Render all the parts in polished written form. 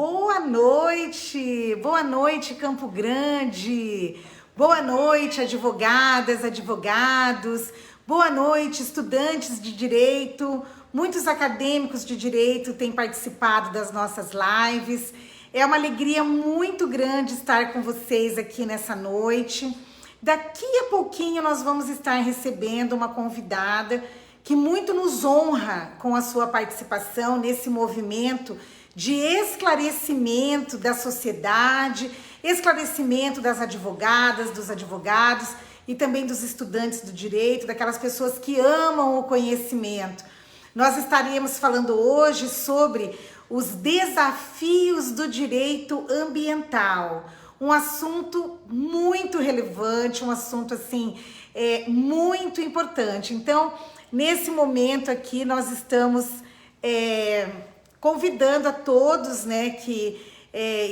Boa noite, Campo Grande. Boa noite, advogadas, advogados. Boa noite, estudantes de direito. Muitos acadêmicos de direito têm participado das nossas lives. É uma alegria muito grande estar com vocês aqui nessa noite. Daqui a pouquinho nós vamos estar recebendo uma convidada que muito nos honra com a sua participação nesse movimento de esclarecimento da sociedade, esclarecimento das advogadas, dos advogados e também dos estudantes do direito, daquelas pessoas que amam o conhecimento. Nós estaríamos falando hoje sobre os desafios do direito ambiental, um assunto muito relevante, um assunto assim, muito importante. Então, nesse momento aqui, nós estamos convidando a todos, né, que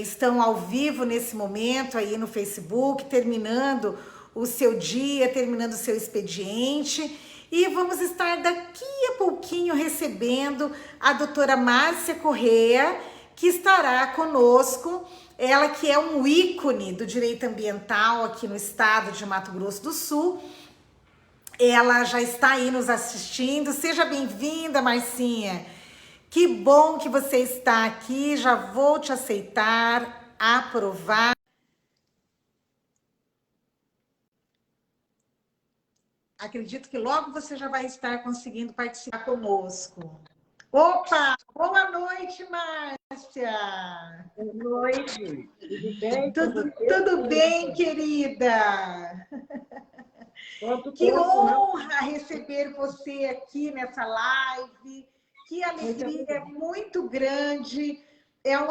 estão ao vivo nesse momento aí no Facebook, terminando o seu dia, terminando o seu expediente, e vamos estar daqui a pouquinho recebendo a doutora Márcia Corrêa, que estará conosco, ela que é um ícone do direito ambiental aqui no estado de Mato Grosso do Sul. Ela já está aí nos assistindo. Seja bem-vinda, Marcinha. Que bom que você está aqui. Já vou te aceitar, aprovar. Acredito que logo você já vai estar conseguindo participar conosco. Opa! Boa noite, Márcia! Boa noite, tudo bem? Tudo bem, querida? Que Tempo, honra receber você aqui nessa live. Que alegria muito grande. É um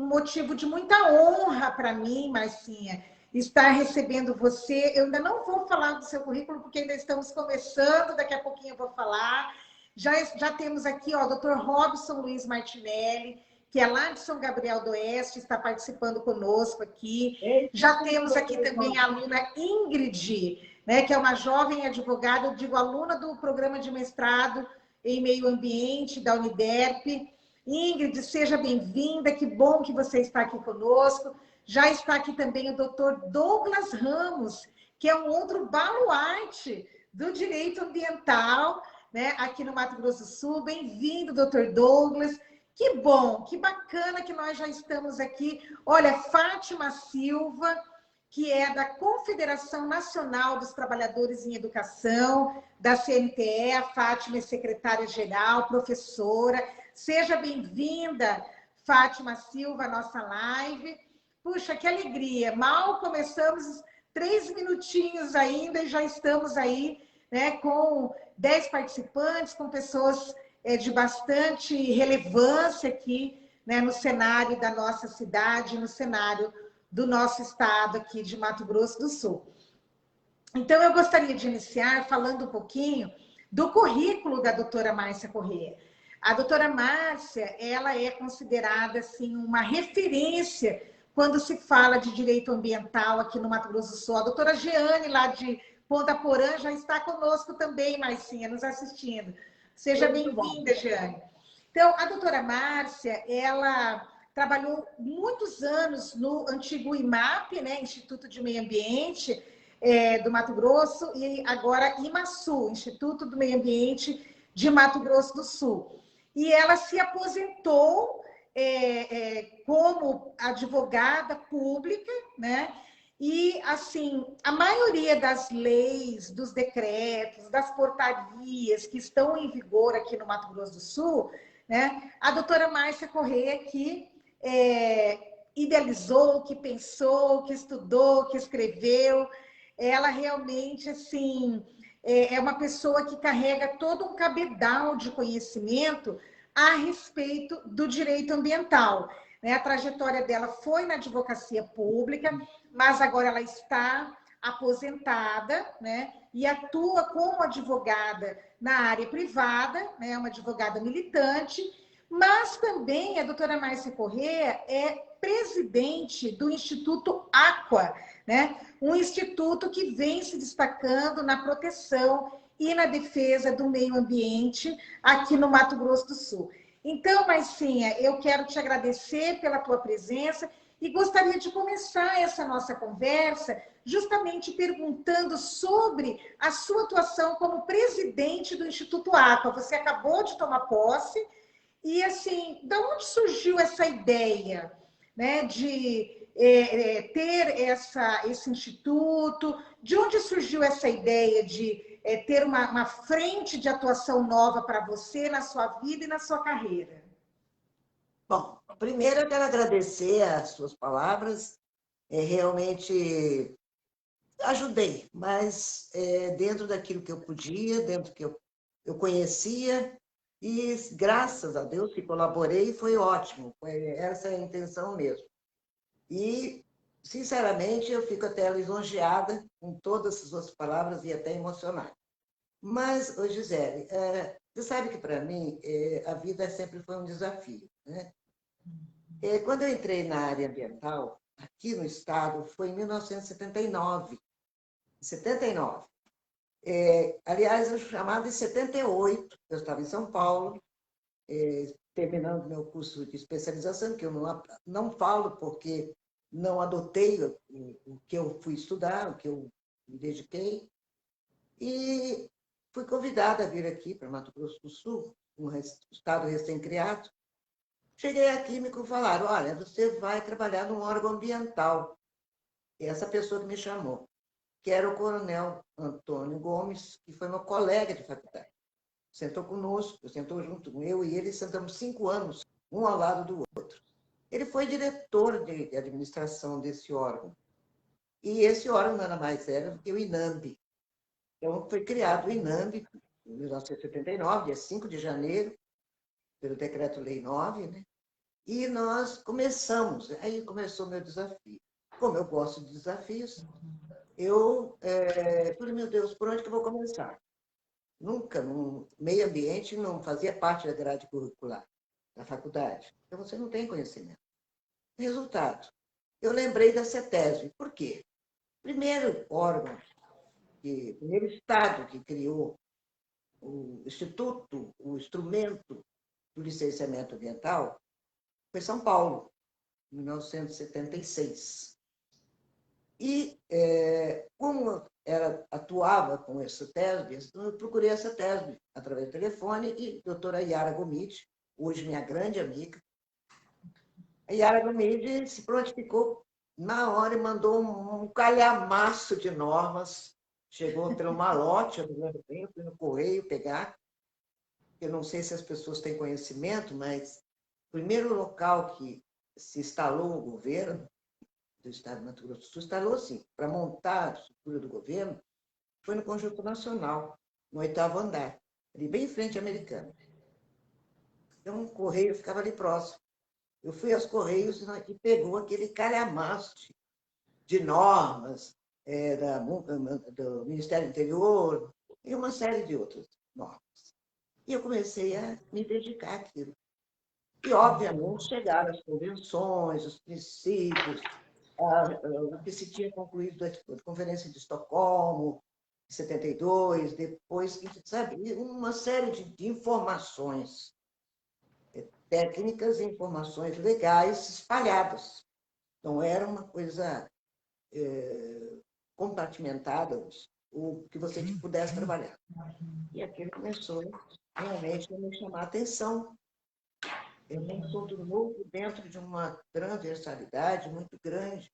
motivo de muita honra para mim, Marcinha, estar recebendo você. Eu ainda não vou falar do seu currículo, porque ainda estamos começando, daqui a pouquinho eu vou falar. Já temos aqui o Dr. Robson Luiz Martinelli, que é lá de São Gabriel do Oeste, está participando conosco aqui. Já temos aqui também a aluna Ingrid, né, que é uma jovem advogada, eu digo aluna do programa de mestrado em meio ambiente da Uniderp. Ingrid, seja bem-vinda, que bom que você está aqui conosco. Já está aqui também o Dr. Douglas Ramos, que é um outro baluarte do direito ambiental, né, aqui no Mato Grosso do Sul. Bem-vindo, Dr. Douglas. Que bom, que bacana que nós já estamos aqui. Olha, Fátima Silva, que é da Confederação Nacional dos Trabalhadores em Educação, da CNTE. A Fátima é secretária-geral, professora. Seja bem-vinda, Fátima Silva, à nossa live. Puxa, que alegria! Mal começamos, 3 minutinhos ainda, e já estamos aí, né, com 10 participantes, com pessoas de bastante relevância aqui, né, no cenário da nossa cidade, no cenário do nosso estado aqui de Mato Grosso do Sul. Então, eu gostaria de iniciar falando um pouquinho do currículo da doutora Márcia Corrêa. A doutora Márcia, ela é considerada, assim, uma referência quando se fala de direito ambiental aqui no Mato Grosso do Sul. A doutora Jeane, lá de Ponta Porã, já está conosco também, Marcinha, nos assistindo. Seja bem-vinda, Jeane. Então, a doutora Márcia, ela trabalhou muitos anos no antigo IMAP, né, Instituto de Meio Ambiente do Mato Grosso, e agora IMASU, Instituto do Meio Ambiente de Mato Grosso do Sul. E ela se aposentou como advogada pública, né? E, assim, a maioria das leis, dos decretos, das portarias que estão em vigor aqui no Mato Grosso do Sul, né? A doutora Márcia Corrêa, que idealizou, que pensou, que estudou, que escreveu, ela realmente, assim, é uma pessoa que carrega todo um cabedal de conhecimento a respeito do direito ambiental, né? A trajetória dela foi na advocacia pública, mas agora ela está aposentada, né? E atua como advogada na área privada, né? Uma advogada militante, mas também a doutora Márcia Corrêa é presidente do Instituto Aqua, né? Um instituto que vem se destacando na proteção e na defesa do meio ambiente aqui no Mato Grosso do Sul. Então, Marcinha, eu quero te agradecer pela tua presença e gostaria de começar essa nossa conversa justamente perguntando sobre a sua atuação como presidente do Instituto Aqua. Você acabou de tomar posse e, assim, de onde surgiu essa ideia, né, de ter esse instituto? De onde surgiu essa ideia de ter uma frente de atuação nova para você na sua vida e na sua carreira? Bom, primeiro eu quero agradecer as suas palavras. Realmente ajudei, mas dentro daquilo que eu podia, dentro do que eu conhecia, e graças a Deus que colaborei, foi ótimo. Essa é a intenção mesmo. E, sinceramente, eu fico até lisonjeada com todas as suas palavras e até emocionada. Mas, ô Gisele, você sabe que para mim a vida sempre foi um desafio, né? Quando eu entrei na área ambiental, aqui no estado, foi em 1979. 79. Aliás, eu chamava em 78, eu estava em São Paulo, terminando meu curso de especialização, que eu não falo porque não adotei o que eu fui estudar, o que eu me dediquei, e fui convidada a vir aqui para Mato Grosso do Sul, um estado recém-criado. Cheguei aqui e me falaram, olha, você vai trabalhar num órgão ambiental. E essa pessoa que me chamou, que era o coronel Antônio Gomes, que foi meu colega de faculdade. Sentou conosco, sentou junto com eu e ele, sentamos 5 anos, um ao lado do outro. Ele foi diretor de administração desse órgão. E esse órgão nada mais era do que o INAMB. Então, foi criado o INAMB em 1979, dia 5 de janeiro, pelo Decreto-Lei 9, né? E nós começamos, aí começou o meu desafio. Como eu gosto de desafios, eu falei, meu Deus, por onde que eu vou começar? Nunca, no meio ambiente, não fazia parte da grade curricular da faculdade. Então, você não tem conhecimento. Resultado, eu lembrei da CETESB. Por quê? Primeiro órgão, primeiro estado que criou o instituto, o instrumento do licenciamento ambiental, foi São Paulo, em 1976. E, como ela atuava com essa CETESB, eu procurei a CETESB através do telefone e a doutora Yara Gomide, hoje minha grande amiga. A Yara Gomide se prontificou na hora e mandou um calhamaço de normas. Chegou pelo malote, eu fui no correio pegar. Eu não sei se as pessoas têm conhecimento, mas o primeiro local que se instalou o governo do Estado de Mato Grosso do Sul, instalou assim, para montar a estrutura do governo, foi no Conjunto Nacional, no 8º andar, ali bem em frente à Americana. Então, o Correio ficava ali próximo. Eu fui aos Correios e pegou aquele calhamaço de normas do Ministério do Interior e uma série de outras normas. E eu comecei a me dedicar àquilo. E, obviamente, chegaram as convenções, os princípios, o que se tinha concluído da Conferência de Estocolmo, em 72, depois, sabe, uma série de informações técnicas e informações legais espalhadas. Não era uma coisa compartimentada, o que você pudesse trabalhar. E aquilo começou realmente a me chamar a atenção. Eu não sou do novo dentro de uma transversalidade muito grande,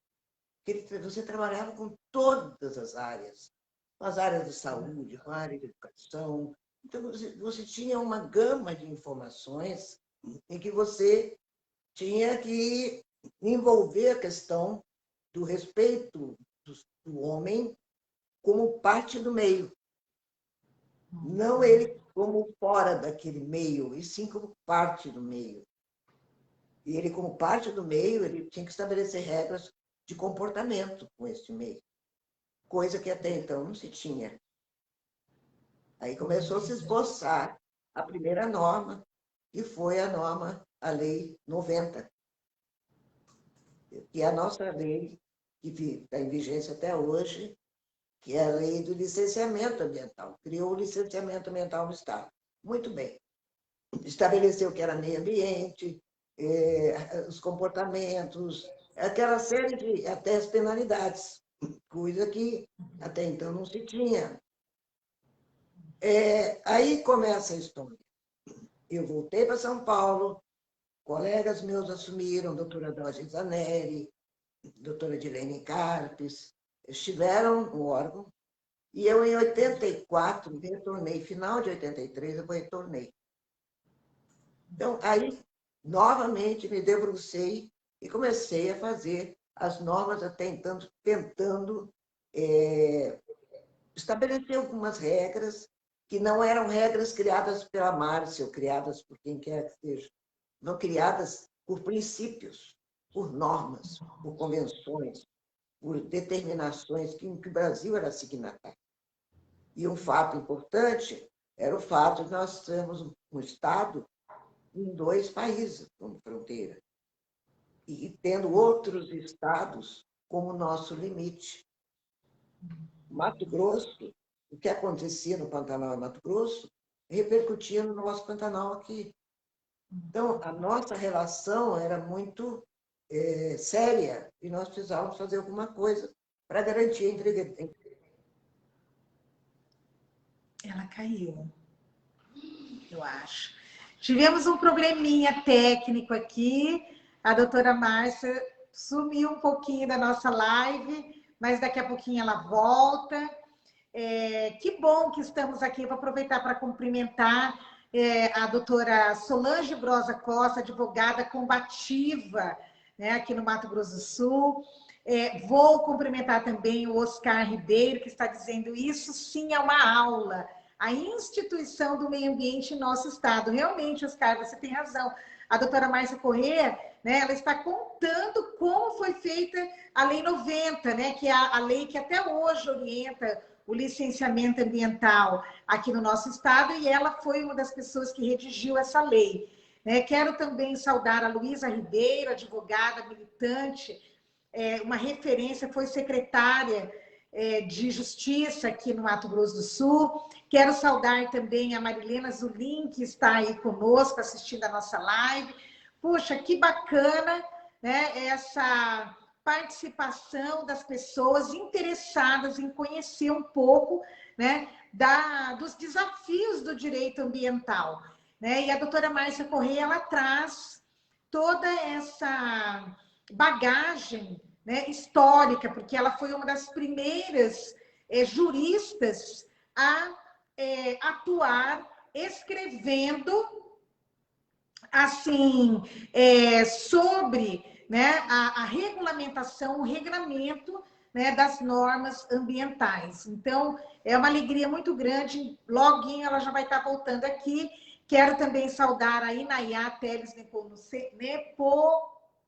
que você trabalhava com todas as áreas, com as áreas de saúde, com a área de educação. Então, você tinha uma gama de informações em que você tinha que envolver a questão do respeito do homem como parte do meio. Não ele como fora daquele meio, e sim como parte do meio. E ele, como parte do meio, ele tinha que estabelecer regras de comportamento com esse meio, coisa que até então não se tinha. Aí começou a se esboçar a primeira norma, que foi a Lei 90, que é a nossa lei, que está em vigência até hoje, que é a Lei do Licenciamento Ambiental. Criou o licenciamento ambiental no Estado. Muito bem. estabeleceu o que era meio ambiente, os comportamentos, aquela série de até as penalidades, coisa que até então não se tinha. Aí começa a história. Eu voltei para São Paulo, colegas meus assumiram, doutora Dodge Zanelli, doutora Dilene Carpes, estiveram no órgão, e eu, em 84, retornei, final de 83, eu retornei. Então, aí, novamente, me debrucei e comecei a fazer as normas, até então, tentando estabelecer algumas regras, que não eram regras criadas pela Márcia, ou criadas por quem quer que seja, não criadas por princípios, por normas, por convenções, por determinações que o Brasil era signatário. E um fato importante era o fato de nós termos um Estado em 2 países como fronteira, e tendo outros estados como nosso limite. Mato Grosso, o que acontecia no Pantanal em Mato Grosso, repercutia no nosso Pantanal aqui. Então, a nossa relação era muito séria, e nós precisávamos fazer alguma coisa para garantir a entrega. Ela caiu, eu acho. Tivemos um probleminha técnico aqui. A doutora Márcia sumiu um pouquinho da nossa live, mas daqui a pouquinho ela volta. Que bom que estamos aqui. Vou aproveitar para cumprimentar a doutora Solange Brosa Costa, advogada combativa, né, aqui no Mato Grosso do Sul. Vou cumprimentar também o Oscar Ribeiro, que está dizendo isso sim é uma aula. A instituição do meio ambiente em nosso estado. Realmente, Oscar, você tem razão. A doutora Márcia Corrêa, né, ela está contando como foi feita a Lei 90, né, que é a lei que até hoje orienta o licenciamento ambiental aqui no nosso estado, e ela foi uma das pessoas que redigiu essa lei. Quero também saudar a Luísa Ribeiro, advogada, militante, uma referência, foi secretária de Justiça aqui no Mato Grosso do Sul. Quero saudar também a Marilena Zulin, que está aí conosco, assistindo a nossa live. Puxa, que bacana, né, essa participação das pessoas interessadas em conhecer um pouco, né, dos desafios do direito ambiental. Né? E a doutora Márcia Corrêa, ela traz toda essa bagagem, né, histórica, porque ela foi uma das primeiras juristas a atuar escrevendo assim sobre, né, a regulamentação, o regramento, né, das normas ambientais. Então, é uma alegria muito grande. Loguinho ela já vai estar voltando aqui. Quero também saudar a Inayá Teles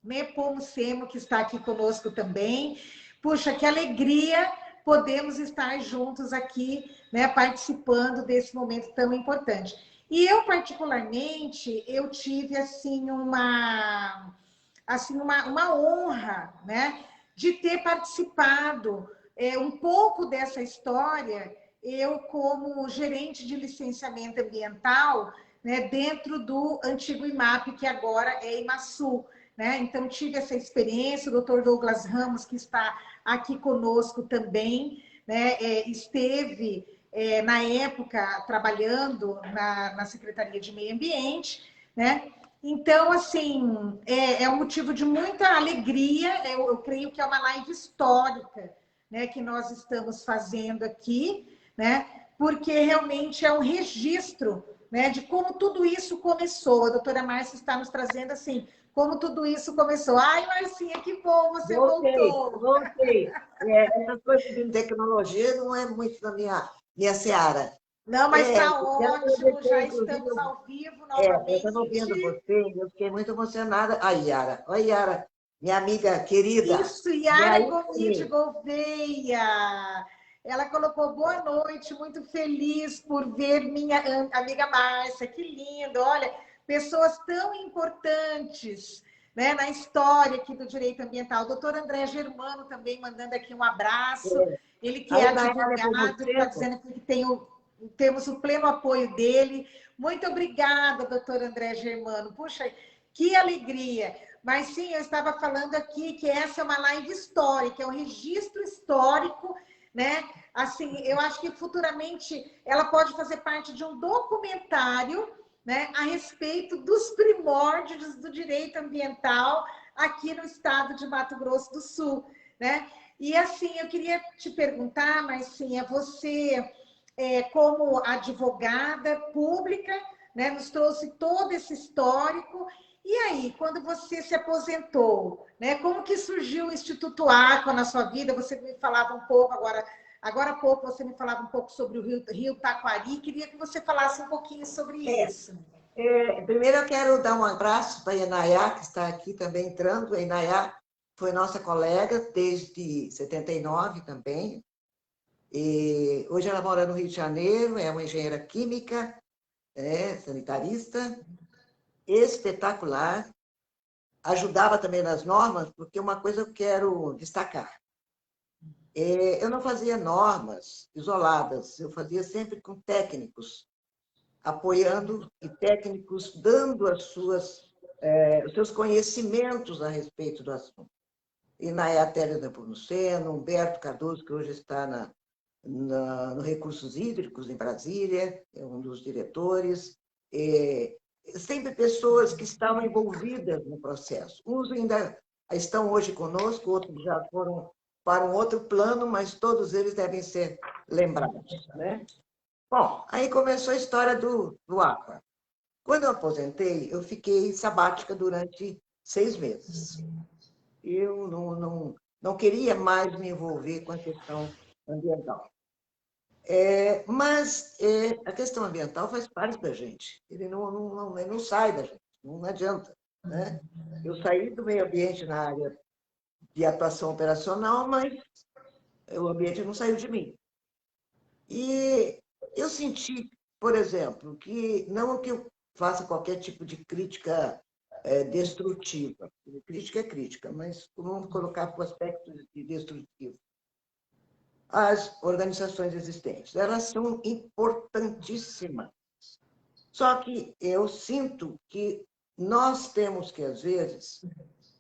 Nepomucemo, que está aqui conosco também. Puxa, que alegria podemos estar juntos aqui, né, participando desse momento tão importante. E eu, particularmente, eu tive assim uma honra, né, de ter participado um pouco dessa história, eu como gerente de licenciamento ambiental, né, dentro do antigo IMAP, que agora é IMASU. Né? Então, tive essa experiência. O doutor Douglas Ramos, que está aqui conosco também, né, esteve, na época, trabalhando na Secretaria de Meio Ambiente, né? Então, assim, é um motivo de muita alegria. Eu creio que é uma live histórica, né, que nós estamos fazendo aqui, né? Porque realmente é um registro, né, de como tudo isso começou. A doutora Márcia está nos trazendo assim, como tudo isso começou. Ai, Marcinha, que bom, você voltou. Voltei. Essas coisas de tecnologia não é muito da minha seara. Não, mas está ótimo, já estamos ao vivo novamente. Eu estava ouvindo você, eu fiquei muito emocionada. A Yara, oi Yara, minha amiga querida. Isso, Yara Gomide Gouveia. Ela colocou boa noite, muito feliz por ver minha amiga Márcia, que lindo. Olha, pessoas tão importantes, né, na história aqui do direito ambiental. O doutor André Germano também mandando aqui um abraço. Ele que é advogado, está dizendo que temos o pleno apoio dele. Muito obrigada, doutor André Germano. Puxa, que alegria. Mas sim, eu estava falando aqui que essa é uma live histórica, é um registro histórico, né? Assim, eu acho que futuramente ela pode fazer parte de um documentário, né, a respeito dos primórdios do direito ambiental aqui no estado de Mato Grosso do Sul, né? E assim, eu queria te perguntar, mas sim, você, como advogada pública, né, nos trouxe todo esse histórico. E aí, quando você se aposentou, né, como que surgiu o Instituto Aqua na sua vida? Você me falava um pouco agora há pouco você me falava um pouco sobre o Rio Taquari. Queria que você falasse um pouquinho sobre isso. Primeiro eu quero dar um abraço para a Inayá, que está aqui também entrando. A Inayá foi nossa colega desde 79 também. E hoje ela mora no Rio de Janeiro, é uma engenheira química, sanitarista, espetacular. Ajudava também nas normas, porque uma coisa eu quero destacar. Eu não fazia normas isoladas, eu fazia sempre com técnicos, apoiando e técnicos dando os seus conhecimentos a respeito do assunto. E na Eatélia Nepomuceno, Humberto Cardoso, que hoje está no Recursos Hídricos, em Brasília, é um dos diretores. Sempre pessoas que estavam envolvidas no processo. Uns ainda estão hoje conosco, outros já foram para um outro plano, mas todos eles devem ser lembrados, né? Bom, aí começou a história do Aqua. Quando eu aposentei, eu fiquei sabática durante 6 meses. Eu não queria mais me envolver com a questão ambiental. Mas a questão ambiental faz parte da gente. Ele não sai da gente, não adianta. Né? Eu saí do meio ambiente na área de atuação operacional, mas o ambiente não saiu de mim. E eu senti, por exemplo, que não que eu faça qualquer tipo de crítica destrutiva. Crítica é crítica, mas vamos colocar o aspecto de destrutivo. As organizações existentes, elas são importantíssimas. Só que eu sinto que nós temos que, às vezes,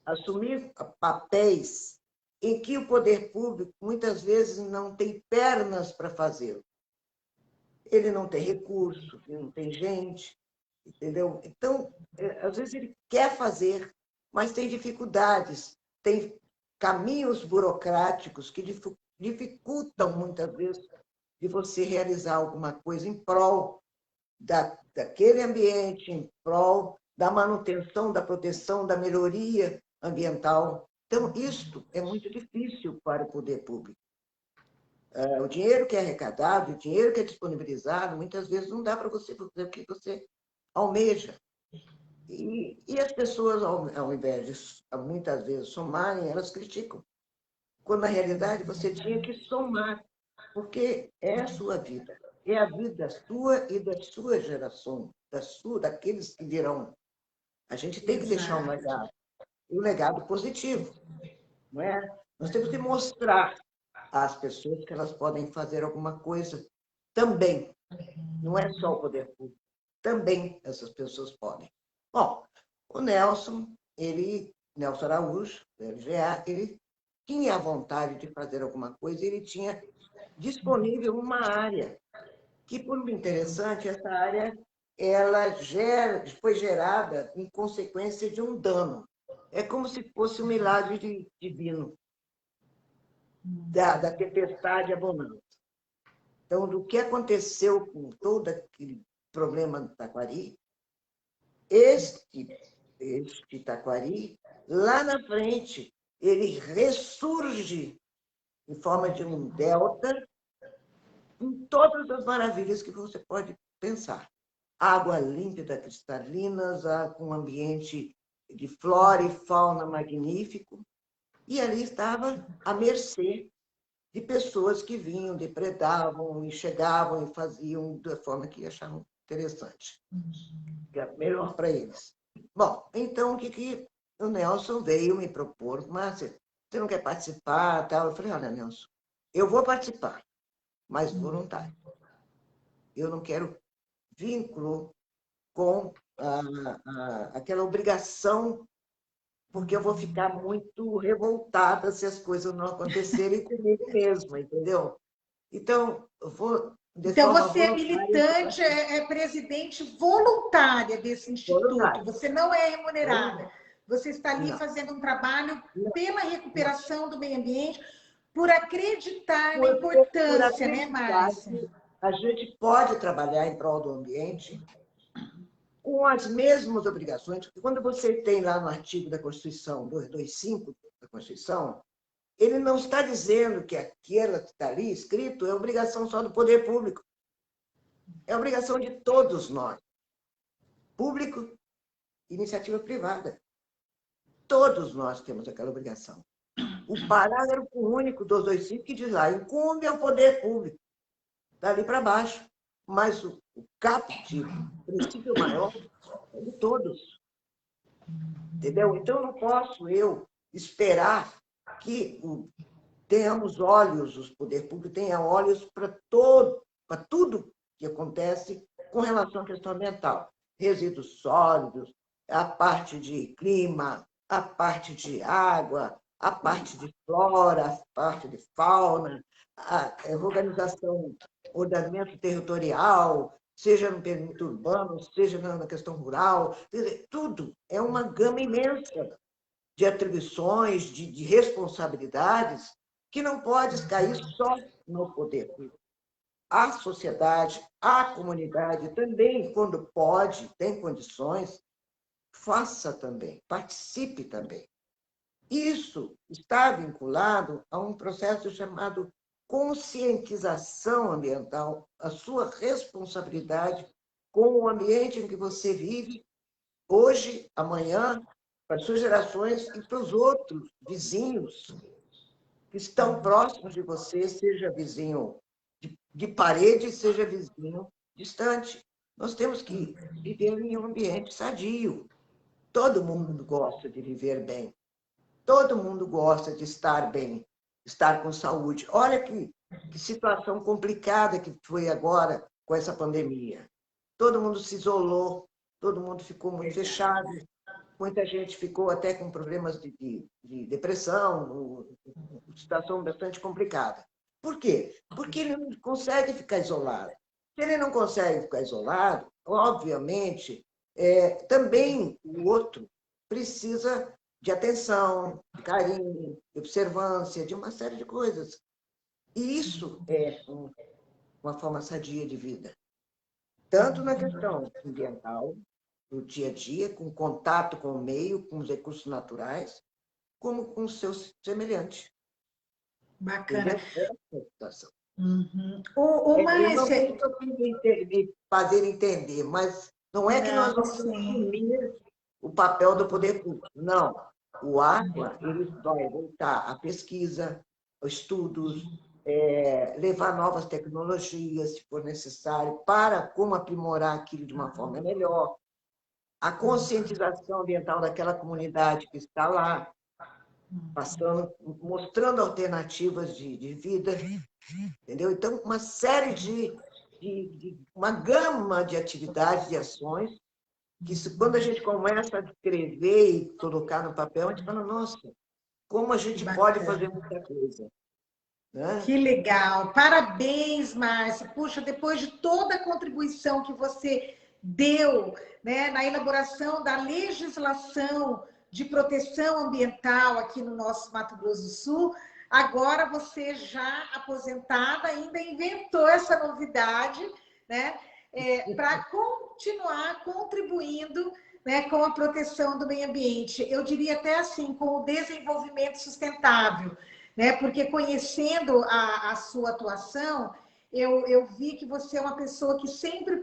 assumir papéis em que o poder público, muitas vezes, não tem pernas para fazê-lo. Ele não tem recurso, ele não tem gente, entendeu? Então, às vezes ele quer fazer, mas tem dificuldades, tem caminhos burocráticos que dificultam, muitas vezes, de você realizar alguma coisa em prol daquele ambiente, em prol da manutenção, da proteção, da melhoria ambiental. Então, isto é muito difícil para o poder público. O dinheiro que é arrecadado, o dinheiro que é disponibilizado, muitas vezes não dá para você fazer o que você almeja. E as pessoas, ao invés de, muitas vezes, somarem, elas criticam. Quando, na realidade, você tinha que somar, porque é a sua vida. É a vida sua e da sua geração, daqueles que virão. A gente tem que deixar um legado, um legado positivo. Não é? Nós temos que mostrar às pessoas que elas podem fazer alguma coisa também. Não é só o poder público. Também essas pessoas podem. Bom, o Nelson Araújo, do LGA, ele tinha a vontade de fazer alguma coisa, ele tinha disponível uma área que, por interessante, essa área foi gerada em consequência de um dano. É como se fosse um milagre divino da tempestade abonante. Então, do que aconteceu com todo aquele problema do Taquari, este Taquari, lá na frente, ele ressurge em forma de um delta com todas as maravilhas que você pode pensar. Água límpida, cristalinas, com um ambiente de flora e fauna magnífico, e ali estava à mercê de pessoas que vinham, depredavam e chegavam e faziam da forma que achavam interessante, que era melhor para eles. Bom, então o que o Nelson veio me propor? Márcia, você não quer participar? Tal? Eu falei, olha, Nelson, eu vou participar, mas voluntário. Eu não quero vínculo com aquela obrigação, porque eu vou ficar muito revoltada se as coisas não acontecerem comigo mesma, entendeu? Então, eu vou, de Então, forma você é voluntária, militante, é presidente voluntária desse instituto, voluntária. você não é remunerada. Você está ali Não, fazendo um trabalho não, pela não. recuperação do meio ambiente, por acreditar na Por importância, né, acreditar Márcia? que a gente pode trabalhar em prol do ambiente com as mesmas obrigações, porque quando você tem lá no artigo da Constituição 225 da Constituição, ele não está dizendo que aquela que está ali escrito é obrigação só do poder público. É obrigação de todos nós. Público, iniciativa privada. Todos nós temos aquela obrigação. O parágrafo único do 225 que diz lá, incumbe ao poder público, dali para baixo. Mas o caput, o princípio maior, é de todos. Entendeu? Então, não posso eu esperar que tenhamos olhos, os poderes públicos tenham olhos para tudo que acontece com relação à questão ambiental. Resíduos sólidos, a parte de clima, a parte de água, a parte de flora, a parte de fauna, a organização, ordenamento territorial, seja no perímetro urbano, seja na questão rural, quer dizer, tudo é uma gama imensa de atribuições, de responsabilidades, que não pode cair só no poder público. A sociedade, a comunidade também, quando pode, tem condições, faça também, participe também. Isso está vinculado a um processo chamado conscientização ambiental, a sua responsabilidade com o ambiente em que você vive, hoje, amanhã, para as suas gerações e para os outros vizinhos que estão próximos de você, seja vizinho de parede, seja vizinho distante. Nós temos que viver em um ambiente sadio. Todo mundo gosta de viver bem. Todo mundo gosta de estar bem, estar com saúde. Olha que situação complicada que foi agora com essa pandemia. Todo mundo se isolou, todo mundo ficou muito fechado, muita gente ficou até com problemas de depressão, uma situação bastante complicada. Por quê? Porque ele não consegue ficar isolado. Se ele não consegue ficar isolado, obviamente, também o outro precisa de atenção, de carinho, de observância, de uma série de coisas. E isso é uma forma sadia de vida. Tanto na questão ambiental, no dia a dia, com contato com o meio, com os recursos naturais, como com os seus semelhantes. Bacana. Essa é a situação. Uhum. Eu não sei Márcia... se eu me fazer entender, mas não é que nós Não, vamos sim. assumir o papel do poder público. Não. O Aqua ele vai voltar à pesquisa, aos estudos, levar novas tecnologias, se for necessário, para como aprimorar aquilo de uma forma melhor. A conscientização ambiental daquela comunidade que está lá, passando, mostrando alternativas de vida, entendeu? Então, uma série uma gama de atividades, de ações, que quando a gente começa a descrever e colocar no papel, a gente fala, nossa, como a gente pode fazer muita coisa. Né? Que legal! Parabéns, Márcia. Puxa, depois de toda a contribuição que você deu, né, na elaboração da legislação de proteção ambiental aqui no nosso Mato Grosso do Sul, agora você já aposentada ainda inventou essa novidade, né, para continuar contribuindo, né, com a proteção do meio ambiente. Eu diria até assim, com o desenvolvimento sustentável, né? Porque conhecendo a sua atuação, eu vi que você é uma pessoa que sempre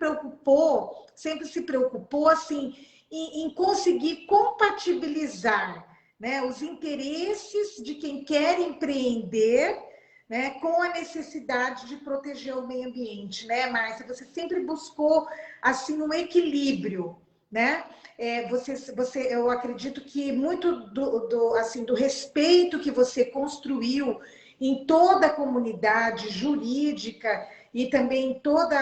se preocupou assim, em conseguir compatibilizar, né, os interesses de quem quer empreender, né, com a necessidade de proteger o meio ambiente, né, Márcia? Você sempre buscou assim um equilíbrio, né? Eu acredito que muito do respeito que você construiu em toda a comunidade jurídica e também em toda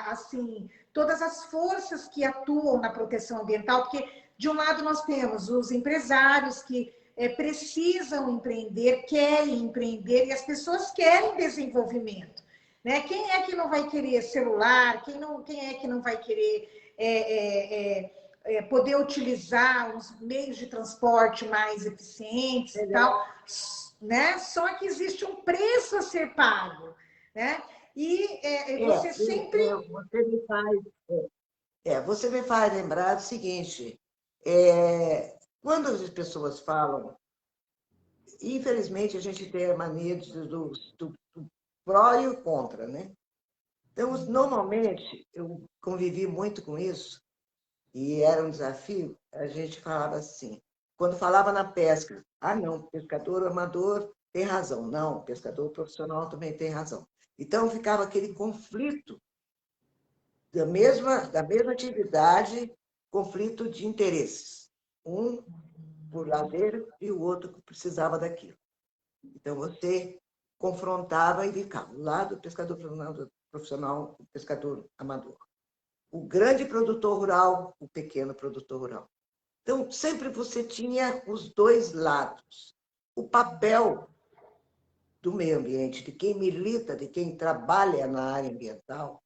assim todas as forças que atuam na proteção ambiental, porque, de um lado, nós temos os empresários que precisam empreender, querem empreender, e as pessoas querem desenvolvimento. Né? Quem é que não vai querer celular? Quem é que não vai querer poder utilizar os meios de transporte mais eficientes e tal? Né? Só que existe um preço a ser pago. Né? E você sempre... Você me faz lembrar do seguinte, quando as pessoas falam, infelizmente a gente tem a mania do pró e o contra, né? Então, normalmente, eu convivi muito com isso, e era um desafio, a gente falava assim, quando falava na pesca, não, pescador amador tem razão, não, pescador profissional também tem razão. Então, ficava aquele conflito da mesma atividade, conflito de interesses. Um por lazer e o outro que precisava daquilo. Então, você confrontava e ficava do lado do pescador profissional, o pescador amador. O grande produtor rural, o pequeno produtor rural. Então, sempre você tinha os dois lados. O papel do meio ambiente, de quem milita, de quem trabalha na área ambiental,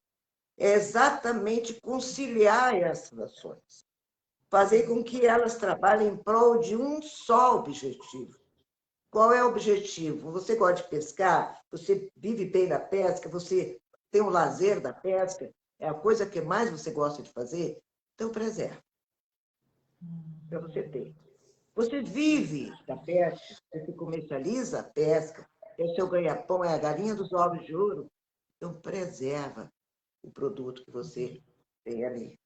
é exatamente conciliar essas ações, fazer com que elas trabalhem em prol de um só objetivo. Qual é o objetivo? Você gosta de pescar, você vive bem da pesca, você tem o lazer da pesca, é a coisa que mais você gosta de fazer, então preserva, para você ter. Você vive da pesca, você comercializa a pesca, é o seu ganha-pão, é a galinha dos ovos de ouro, então preserva o produto que você tem ali.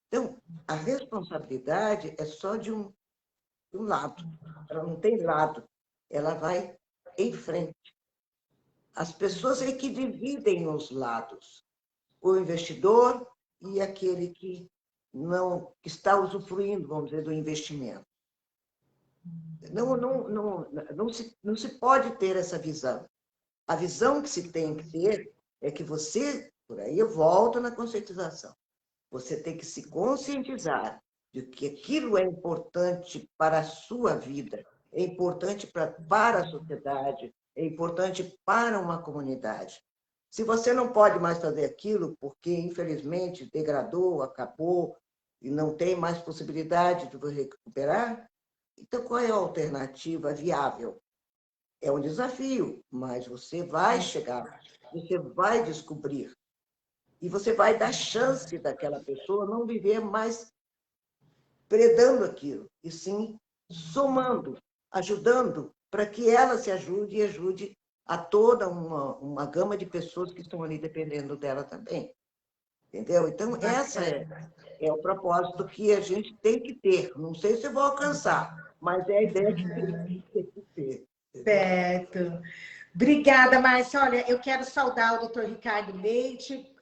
Então, a responsabilidade é só de um lado. Ela não tem lado. Ela vai em frente. As pessoas é que dividem os lados. O investidor e aquele que não está usufruindo, vamos dizer, do investimento. Não se pode ter essa visão. A visão que se tem que ter é que você, por aí eu volto na conscientização, você tem que se conscientizar de que aquilo é importante para a sua vida, é importante para a sociedade, é importante para uma comunidade. Se você não pode mais fazer aquilo porque, infelizmente, degradou, acabou e não tem mais possibilidade de você recuperar, então qual é a alternativa viável? É um desafio, mas você vai chegar, você vai descobrir. E você vai dar chance daquela pessoa não viver mais predando aquilo, e sim somando, ajudando, para que ela se ajude e ajude a toda uma gama de pessoas que estão ali dependendo dela também. Entendeu? Então, essa é o propósito que a gente tem que ter. Não sei se eu vou alcançar, mas é a ideia que tem que ter. Certo. Obrigada, Márcia. Olha, eu quero saudar o doutor Ricardo Leite,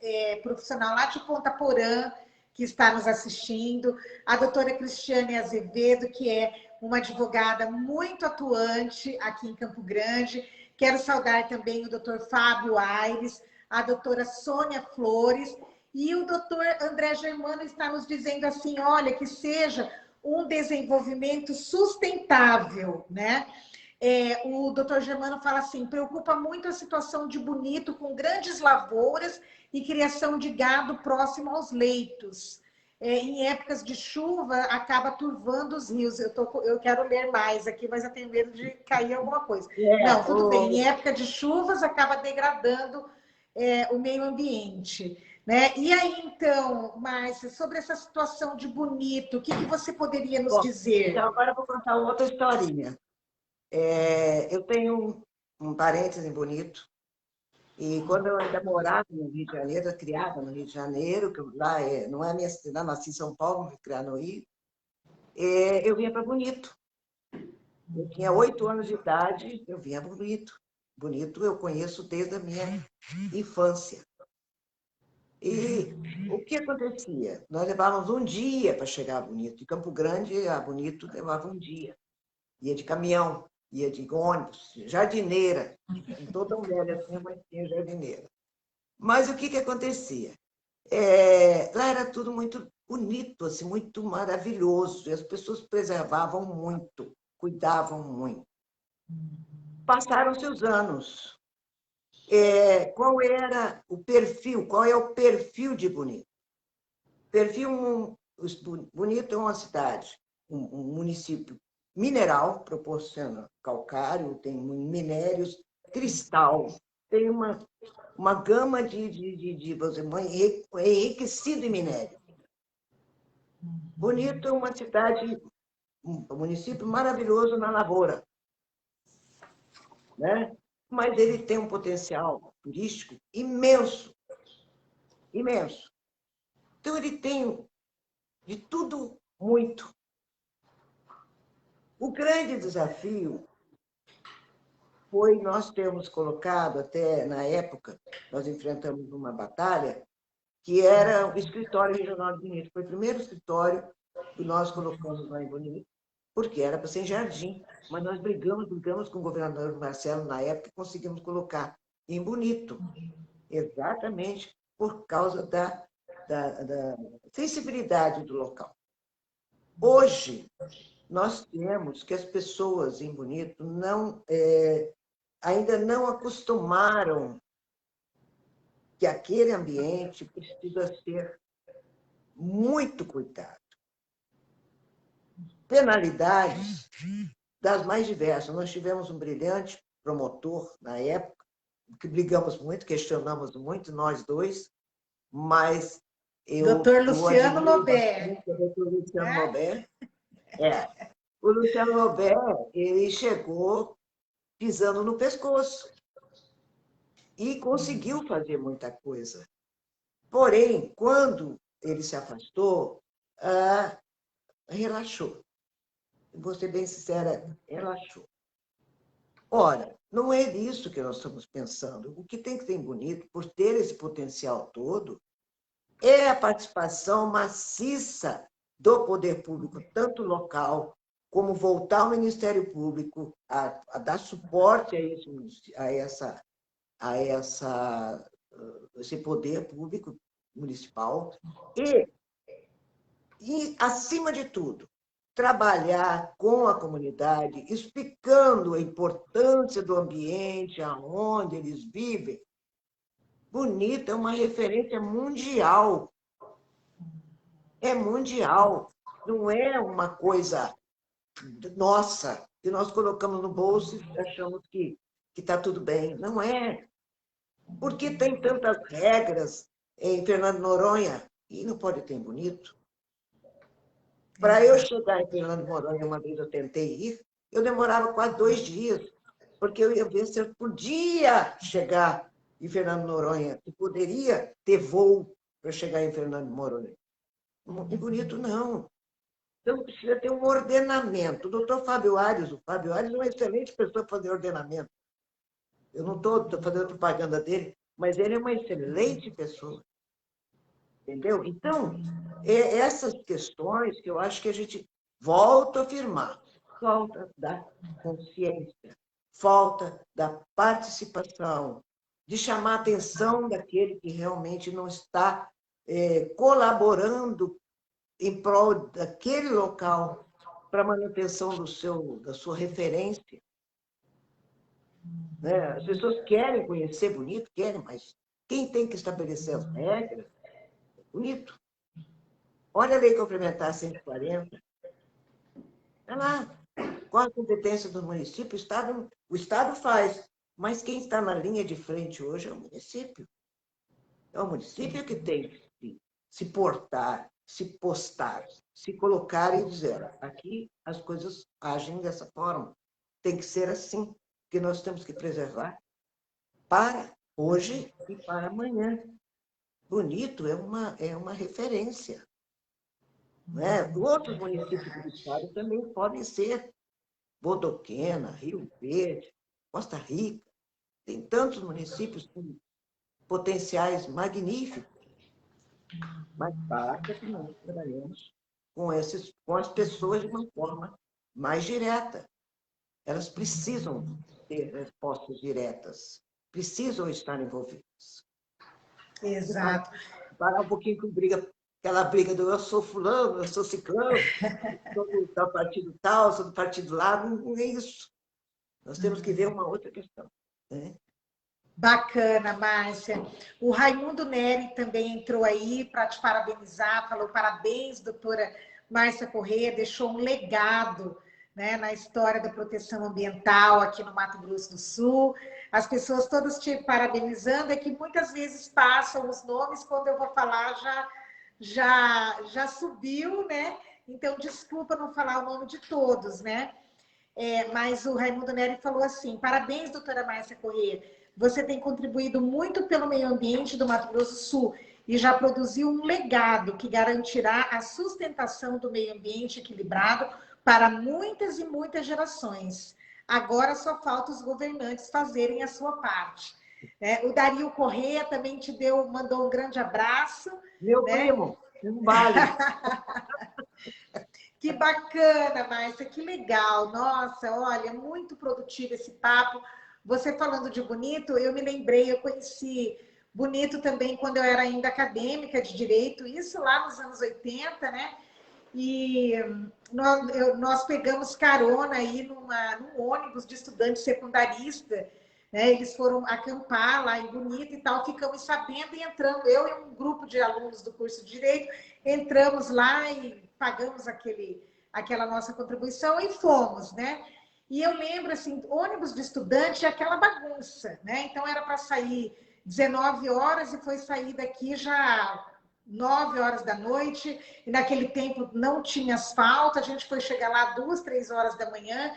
profissional lá de Ponta Porã, que está nos assistindo, a doutora Cristiane Azevedo, que é uma advogada muito atuante aqui em Campo Grande. Quero saudar também o doutor Fábio Aires, a doutora Sônia Flores, e o doutor André Germano está nos dizendo assim, olha, que seja um desenvolvimento sustentável, né? O doutor Germano fala assim, preocupa muito a situação de Bonito com grandes lavouras e criação de gado próximo aos leitos. Em épocas de chuva, acaba turvando os rios. Eu quero ler mais aqui, mas eu tenho medo de cair alguma coisa. Não, tudo bem. Em época de chuvas, acaba degradando o meio ambiente. Né? E aí, então, Márcia, sobre essa situação de Bonito, o que você poderia nos dizer? Então, agora eu vou contar outra historinha. Eu tenho um parênteses em Bonito, e quando eu ainda morava no Rio de Janeiro, criada no Rio de Janeiro, que lá não é minha cidade, nasci em São Paulo, fui criada no Rio, eu vinha para Bonito. Eu tinha 8 anos de idade, eu vinha para Bonito. Bonito eu conheço desde a minha infância. E o que acontecia? Nós levávamos um dia para chegar a Bonito. De Campo Grande a Bonito levava um dia. Ia de caminhão, ia de ônibus, jardineira. Toda mulher assim, mas tinha jardineira. Mas o que acontecia? Lá era tudo muito bonito, assim, muito maravilhoso, e as pessoas preservavam muito, cuidavam muito. Passaram-se os anos. Qual era o perfil? Qual é o perfil de Bonito? Bonito é uma cidade, um município mineral, proporciona calcário, tem minérios, cristal, tem uma gama vamos dizer, enriquecido em minério. Bonito é uma cidade, um município maravilhoso na lavoura, né? Mas ele tem um potencial turístico imenso, imenso. Então, ele tem de tudo muito. O grande desafio foi nós termos colocado, até na época, nós enfrentamos uma batalha, que era o escritório regional de Bonito. Foi o primeiro escritório que nós colocamos lá em Bonito, porque era para ser em Jardim. Mas nós brigamos com o governador Marcelo na época e conseguimos colocar em Bonito, exatamente por causa da sensibilidade do local. Hoje, nós temos que as pessoas em Bonito ainda não acostumaram que aquele ambiente precisa ser muito cuidado. Penalidades das mais diversas. Nós tivemos um brilhante promotor na época, que brigamos muito, questionamos muito, nós dois, mas Doutor eu Luciano admiro Lobé. bastante o doutor Luciano Lobé. O Luciano Lobé, ele chegou pisando no pescoço e conseguiu fazer muita coisa. Porém, quando ele se afastou, relaxou. Vou ser bem sincera, relaxou. Ora, não é isso que nós estamos pensando. O que tem que ser bonito, por ter esse potencial todo, é a participação maciça do poder público, tanto local, como voltar ao Ministério Público a dar suporte a esse poder público municipal e, acima de tudo, trabalhar com a comunidade, explicando a importância do ambiente, aonde eles vivem. Bonito é uma referência mundial. É mundial. Não é uma coisa nossa, que nós colocamos no bolso e achamos que está tudo bem. Não é. Porque tem tantas regras em Fernando de Noronha e não pode ter Bonito. Para eu chegar em Fernando de Noronha, uma vez eu tentei ir, eu demorava quase 2 dias, porque eu ia ver se eu podia chegar em Fernando de Noronha, e poderia ter voo para chegar em Fernando de Noronha. E Bonito, não. Então, precisa ter um ordenamento. O doutor Fábio Aires é uma excelente pessoa para fazer ordenamento. Eu não estou fazendo propaganda dele, mas ele é uma excelente pessoa. Entendeu? Então, essas questões que eu acho que a gente volta a afirmar. Falta da consciência, falta da participação, de chamar a atenção daquele que realmente não está colaborando em prol daquele local para a manutenção da sua referência. Né? As pessoas querem conhecer Bonito, querem, mas quem tem que estabelecer as regras é Bonito. Olha a Lei Complementar 140. Olha lá, qual a competência do município? O Estado faz, mas quem está na linha de frente hoje é o município. É o município que tem que se portar, se postar, se colocar e dizer, aqui as coisas agem dessa forma. Tem que ser assim, porque nós temos que preservar para hoje e para amanhã. Bonito é uma referência. Né? Outros municípios do estado também podem ser. Bodoquena, Rio Verde, Costa Rica. Tem tantos municípios com potenciais magníficos. Mas basta que nós trabalhemos com as pessoas de uma forma mais direta. Elas precisam ter respostas diretas, precisam estar envolvidas. Exato. parar um pouquinho com briga, aquela briga do eu sou fulano, eu sou ciclano, sou do tal partido tal, sou do partido lá, não é isso. Nós temos que ver uma outra questão, né? Bacana, Márcia. O Raimundo Neri também entrou aí para te parabenizar, falou parabéns, doutora Márcia Corrêa, deixou um legado, né, na história da proteção ambiental aqui no Mato Grosso do Sul. As pessoas todas te parabenizando, é que muitas vezes passam os nomes, quando eu vou falar já subiu, né? Então, desculpa não falar o nome de todos, né? Mas o Raimundo Neri falou assim: parabéns, doutora Márcia Corrêa. Você tem contribuído muito pelo meio ambiente do Mato Grosso do Sul e já produziu um legado que garantirá a sustentação do meio ambiente equilibrado para muitas e muitas gerações. Agora só falta os governantes fazerem a sua parte. O Dario Corrêa também mandou um grande abraço. Meu primo, um vale. Que bacana, Márcia, que legal. Nossa, olha, muito produtivo esse papo. Você falando de Bonito, eu me lembrei, eu conheci Bonito também quando eu era ainda acadêmica de Direito, isso lá nos anos 80, né? E nós pegamos carona aí num ônibus de estudante secundarista, né? Eles foram acampar lá em Bonito e tal, ficamos sabendo e entrando, eu e um grupo de alunos do curso de Direito, entramos lá e pagamos aquela nossa contribuição e fomos, né? E eu lembro, assim, ônibus de estudante é aquela bagunça, né? Então era para sair 19 horas e foi sair daqui já 9 horas da noite, e naquele tempo não tinha asfalto, a gente foi chegar lá 2, 3 horas da manhã,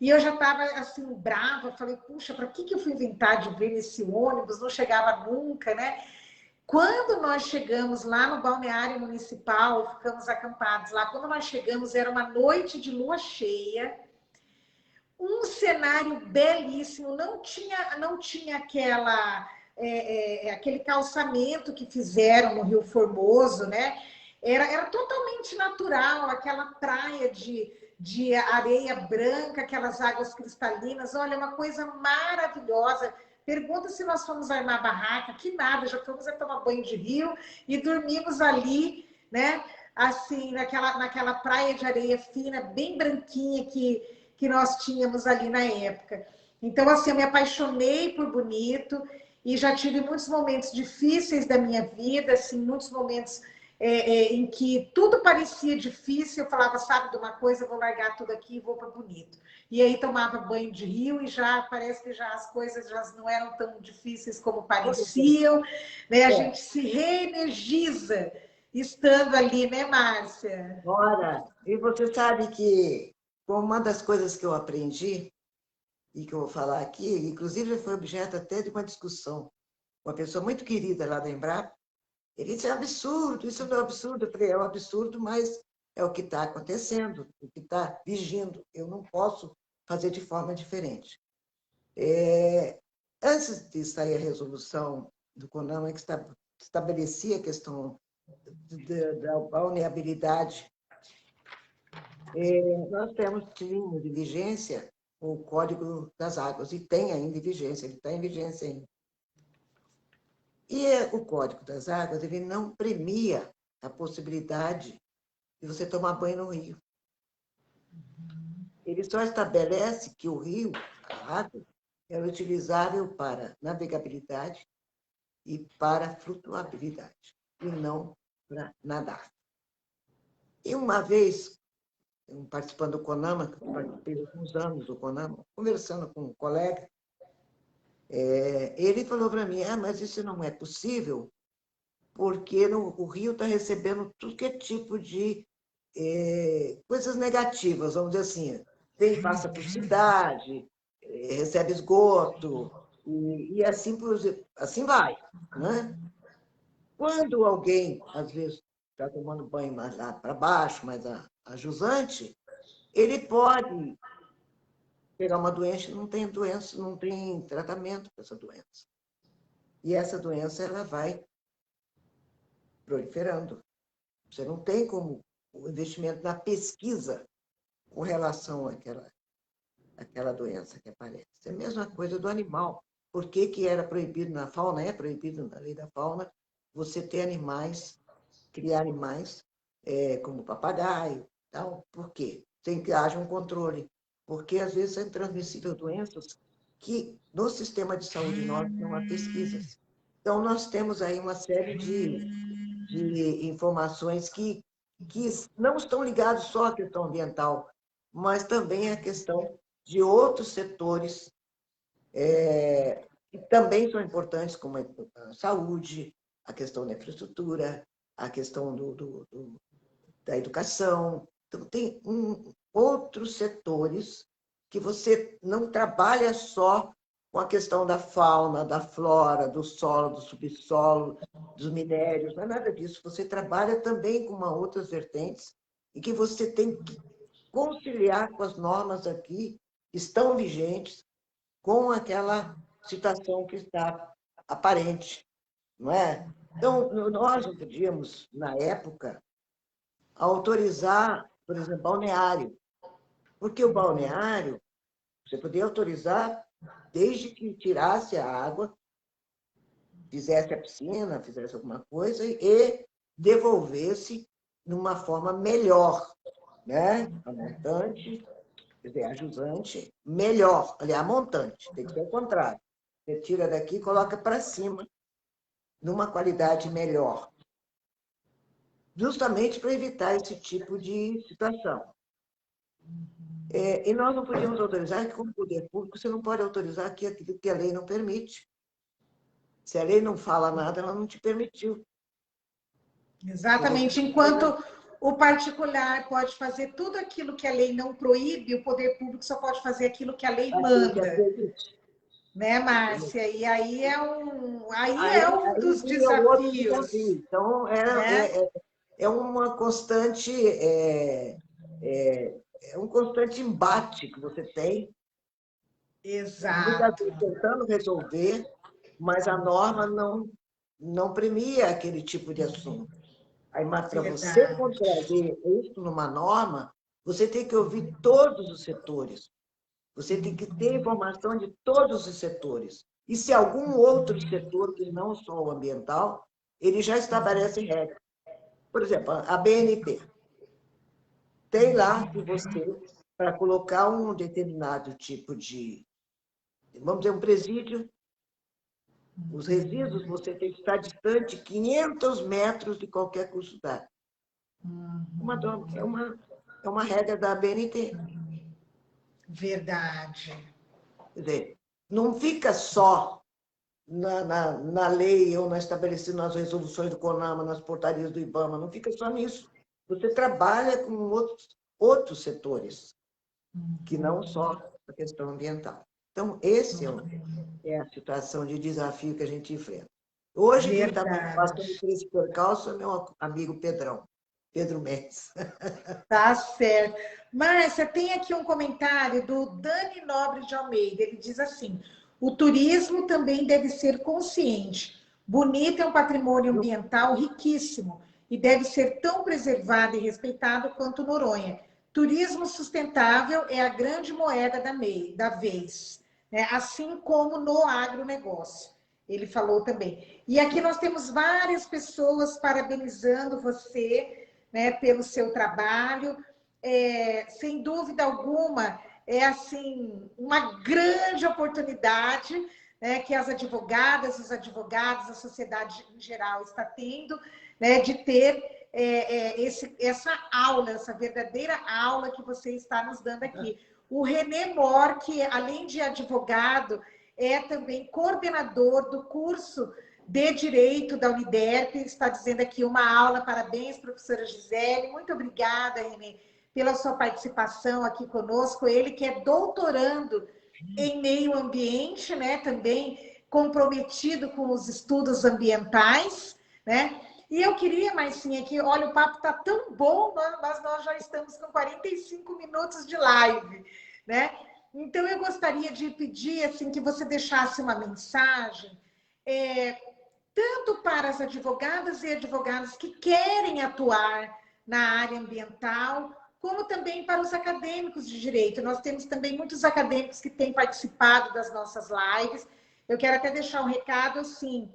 e eu já estava assim, brava, falei, puxa, para que eu fui inventar de vir nesse ônibus? Não chegava nunca, né? Quando nós chegamos lá no balneário municipal, ficamos acampados lá, quando nós chegamos era uma noite de lua cheia, um cenário belíssimo, não tinha aquele calçamento que fizeram no Rio Formoso, né? Era totalmente natural, aquela praia de areia branca, aquelas águas cristalinas, olha, uma coisa maravilhosa. Pergunta se nós fomos armar barraca, que nada, já fomos a tomar banho de rio e dormimos ali, né? Assim, naquela praia de areia fina, bem branquinha que nós tínhamos ali na época. Então, assim, eu me apaixonei por Bonito e já tive muitos momentos difíceis da minha vida, assim, muitos momentos em que tudo parecia difícil, eu falava, sabe de uma coisa, vou largar tudo aqui e vou para Bonito. E aí tomava banho de rio e já parece que já as coisas já não eram tão difíceis como pareciam, né? A gente se reenergiza estando ali, né, Márcia? Ora, e você sabe que uma das coisas que eu aprendi, e que eu vou falar aqui, inclusive foi objeto até de uma discussão, uma pessoa muito querida lá da Embrapa, ele disse, é absurdo, isso não é absurdo. Eu falei, é um absurdo, mas é o que está acontecendo, o que está vigindo. Eu não posso fazer de forma diferente. Antes de sair a resolução do CONAMA, que estabelecia a questão da vulnerabilidade, nós tínhamos em vigência o Código das Águas, e tem ainda em vigência, ele está em vigência ainda. E o Código das Águas, ele não premia a possibilidade de você tomar banho no rio. Ele só estabelece que o rio, a água, é utilizável para navegabilidade e para flutuabilidade, e não para nadar. E uma vez, participando do CONAMA, que eu participei alguns anos do CONAMA, conversando com um colega, ele falou para mim, mas isso não é possível, porque o rio está recebendo tudo que é tipo de coisas negativas, vamos dizer assim. Passa por cidade, recebe esgoto, e assim vai. Né? Quando alguém, às vezes, está tomando banho mais lá para baixo, mais a jusante, ele pode pegar uma doença, não tem tratamento para essa doença. E essa doença ela vai proliferando. Você não tem como o investimento na pesquisa com relação àquela doença que aparece. É a mesma coisa do animal. Por que era proibido na fauna? É proibido na lei da fauna você ter animais, criar animais, como papagaio, tal. Por quê? Tem que haja um controle, porque às vezes é transmissível doenças que no sistema de saúde nosso não há pesquisas. Então, nós temos aí uma série de informações que não estão ligadas só à questão ambiental, mas também à questão de outros setores que também são importantes, como a saúde, a questão da infraestrutura, a questão da educação. Então, tem outros setores que você não trabalha só com a questão da fauna, da flora, do solo, do subsolo, dos minérios, não é nada disso. Você trabalha também com outras vertentes e que você tem que conciliar com as normas aqui que estão vigentes com aquela situação que está aparente, não é? Então, nós não podíamos, na época, autorizar, por exemplo, balneário, porque o balneário, você podia autorizar desde que tirasse a água, fizesse a piscina, fizesse alguma coisa e devolvesse numa forma melhor, né? A montante, quer dizer, a jusante, melhor. Aliás, a montante, tem que ser o contrário. Você tira daqui e coloca para cima, numa qualidade melhor. Justamente para evitar esse tipo de situação. E nós não podíamos autorizar, que como poder público, você não pode autorizar aquilo que a lei não permite. Se a lei não fala nada, ela não te permitiu. Exatamente. Enquanto o particular pode fazer tudo aquilo que a lei não proíbe, o poder público só pode fazer aquilo que a lei manda. Né, Márcia? E aí é um dos desafios. Então, é uma constante, um constante embate que você tem. Muitas Exato. vezes tentando resolver, mas a norma não premia aquele tipo de assunto. Aí, mas para você contrazer isso numa norma, você tem que ouvir todos os setores. Você tem que ter informação de todos os setores. E se algum outro setor, que não só o ambiental, ele já estabelece regras. Por exemplo, a BNT. Tem lá que você, para colocar um determinado tipo de, vamos dizer, um presídio, os resíduos, você tem que estar distante 500 metros de qualquer curso d'água. É uma regra da BNT. Verdade. Quer dizer, não fica só na lei ou estabelecendo nas resoluções do CONAMA, nas portarias do IBAMA, não fica só nisso. Você trabalha com outros setores, que não só a questão ambiental. Então, esse é a situação de desafio que a gente enfrenta. Hoje, quem está passando por esse percalço é meu amigo Pedro Mendes. Tá certo. Márcia, tem aqui um comentário do Dani Nobre de Almeida. Ele diz assim: o turismo também deve ser consciente. Bonito é um patrimônio ambiental riquíssimo e deve ser tão preservado e respeitado quanto Noronha. Turismo sustentável é a grande moeda da vez, né? Assim como no agronegócio. Ele falou também. E aqui nós temos várias pessoas parabenizando você, né, pelo seu trabalho. Sem dúvida alguma, é assim uma grande oportunidade, né, que as advogadas, os advogados, a sociedade em geral está tendo, né, de ter essa aula, essa verdadeira aula que você está nos dando aqui. O René Mor, que além de advogado, é também coordenador do curso de Direito da Uniderp, está dizendo aqui uma aula, parabéns, professora Gisele, muito obrigada, Renê, pela sua participação aqui conosco, ele que é doutorando em meio ambiente, né, também comprometido com os estudos ambientais, né, e eu queria, Marcinha, que, olha, o papo está tão bom, mas nós já estamos com 45 minutos de live, né, então eu gostaria de pedir, assim, que você deixasse uma mensagem, tanto para as advogadas e advogados que querem atuar na área ambiental, como também para os acadêmicos de direito. Nós temos também muitos acadêmicos que têm participado das nossas lives. Eu quero até deixar um recado, assim,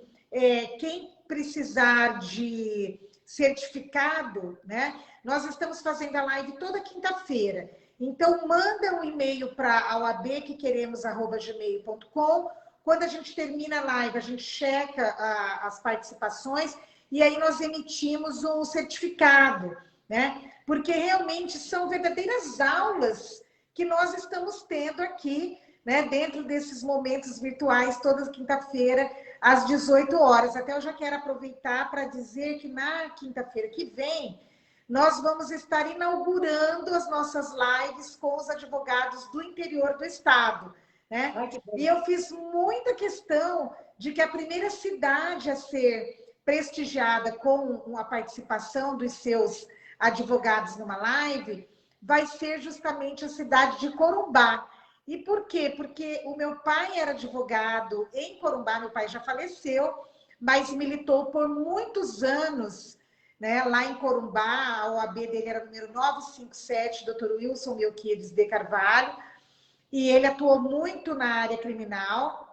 quem precisar de certificado, né? Nós estamos fazendo a live toda quinta-feira. Então, manda um e-mail para a OAB que queremos@gmail.com. Quando a gente termina a live, a gente checa as participações e aí nós emitimos um certificado, né? Porque realmente são verdadeiras aulas que nós estamos tendo aqui, né? Dentro desses momentos virtuais, toda quinta-feira, às 18 horas. Até eu já quero aproveitar para dizer que na quinta-feira que vem, nós vamos estar inaugurando as nossas lives com os advogados do interior do estado, né? E eu fiz muita questão de que a primeira cidade a ser prestigiada com a participação dos seus advogados numa live vai ser justamente a cidade de Corumbá. E por quê? Porque o meu pai era advogado em Corumbá, meu pai já faleceu, mas militou por muitos anos, né, lá em Corumbá. A OAB dele era o número 957, Dr. Wilson Melquiades de Carvalho, e ele atuou muito na área criminal.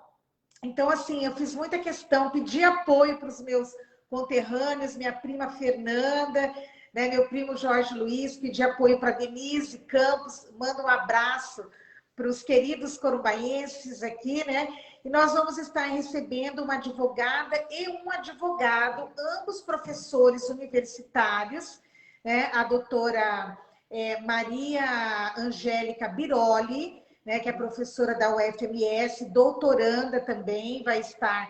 Então, assim, eu fiz muita questão, pedi apoio para os meus conterrâneos, minha prima Fernanda, né, meu primo Jorge Luiz, pedi apoio para Denise Campos, mando um abraço para os queridos corumbaenses aqui, né? E nós vamos estar recebendo uma advogada e um advogado, ambos professores universitários, né? A doutora Maria Angélica Biroli, né, que é professora da UFMS, doutoranda também, vai estar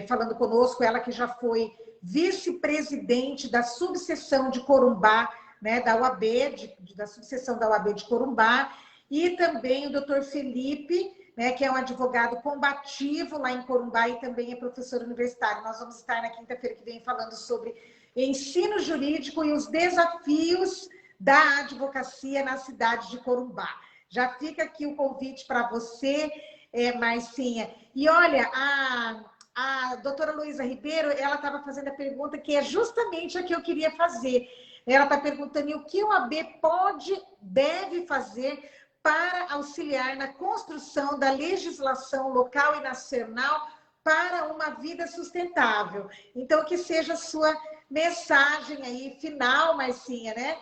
falando conosco, ela que já foi vice-presidente da subseção de Corumbá, né, da UAB, da subseção da UAB de Corumbá, e também o doutor Felipe, né, que é um advogado combativo lá em Corumbá e também é professor universitário. Nós vamos estar na quinta-feira que vem falando sobre ensino jurídico e os desafios da advocacia na cidade de Corumbá. Já fica aqui o convite para você, Marcinha. E olha, a doutora Luísa Ribeiro, ela estava fazendo a pergunta que é justamente a que eu queria fazer. Ela está perguntando o que o AB deve fazer para auxiliar na construção da legislação local e nacional para uma vida sustentável. Então, que seja a sua mensagem aí final, Marcinha, né?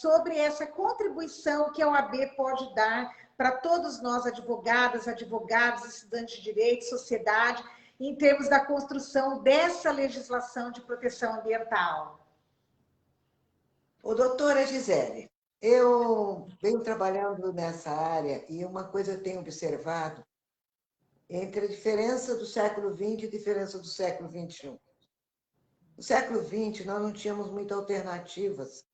Sobre essa contribuição que a OAB pode dar para todos nós, advogadas, advogados, estudantes de direito, sociedade, em termos da construção dessa legislação de proteção ambiental. Ô, doutora Gisele, eu venho trabalhando nessa área e uma coisa eu tenho observado entre a diferença do século XX e a diferença do século XXI. No século XX, nós não tínhamos muitas alternativas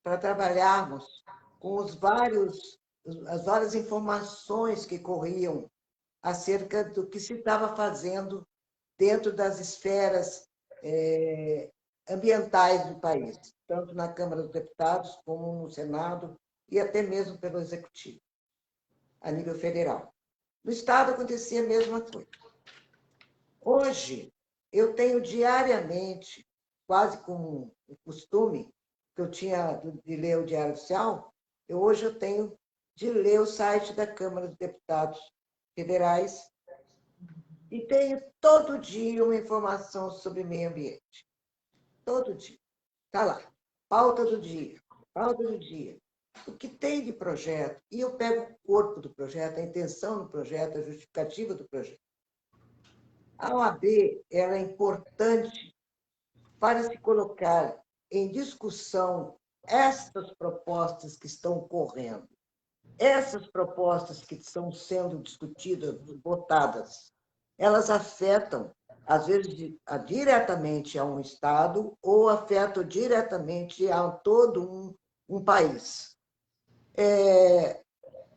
para trabalharmos com as várias informações que corriam acerca do que se estava fazendo dentro das esferas ambientais do país, tanto na Câmara dos Deputados como no Senado e até mesmo pelo Executivo, a nível federal. No Estado acontecia a mesma coisa. Hoje, eu tenho diariamente, quase como um costume, que eu tinha de ler o Diário Oficial, hoje eu tenho de ler o site da Câmara dos Deputados Federais e tenho todo dia uma informação sobre meio ambiente. Todo dia. Está lá. Pauta do dia. Pauta do dia. O que tem de projeto. E eu pego o corpo do projeto, a intenção do projeto, a justificativa do projeto. A OAB ela é importante para se colocar em discussão essas propostas que estão correndo. Essas propostas que estão sendo discutidas, votadas, elas afetam, às vezes, diretamente a um Estado ou afetam diretamente a todo um país.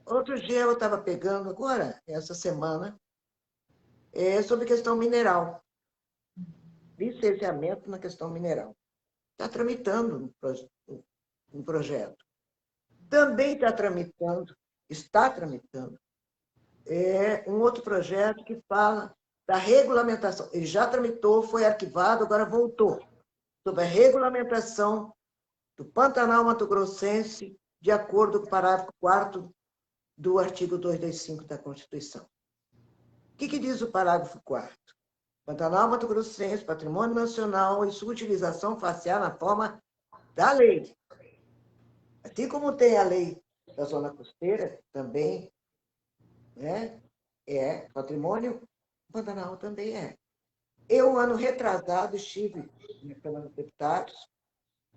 Outro dia eu estava pegando, agora, essa semana, sobre questão mineral, licenciamento na questão mineral. Está tramitando um projeto. Também está tramitando um outro projeto que fala da regulamentação. Ele já tramitou, foi arquivado, agora voltou. Sobre a regulamentação do Pantanal Mato Grossense, de acordo com o parágrafo 4º do artigo 225 da Constituição. O que diz o parágrafo 4º? Pantanal Mato Grossense, Patrimônio Nacional e sua utilização facial na forma da lei. Assim como tem a lei da zona costeira, também, né, é patrimônio, o Pantanal também é. Eu, ano retrasado, estive na Câmara dos Deputados,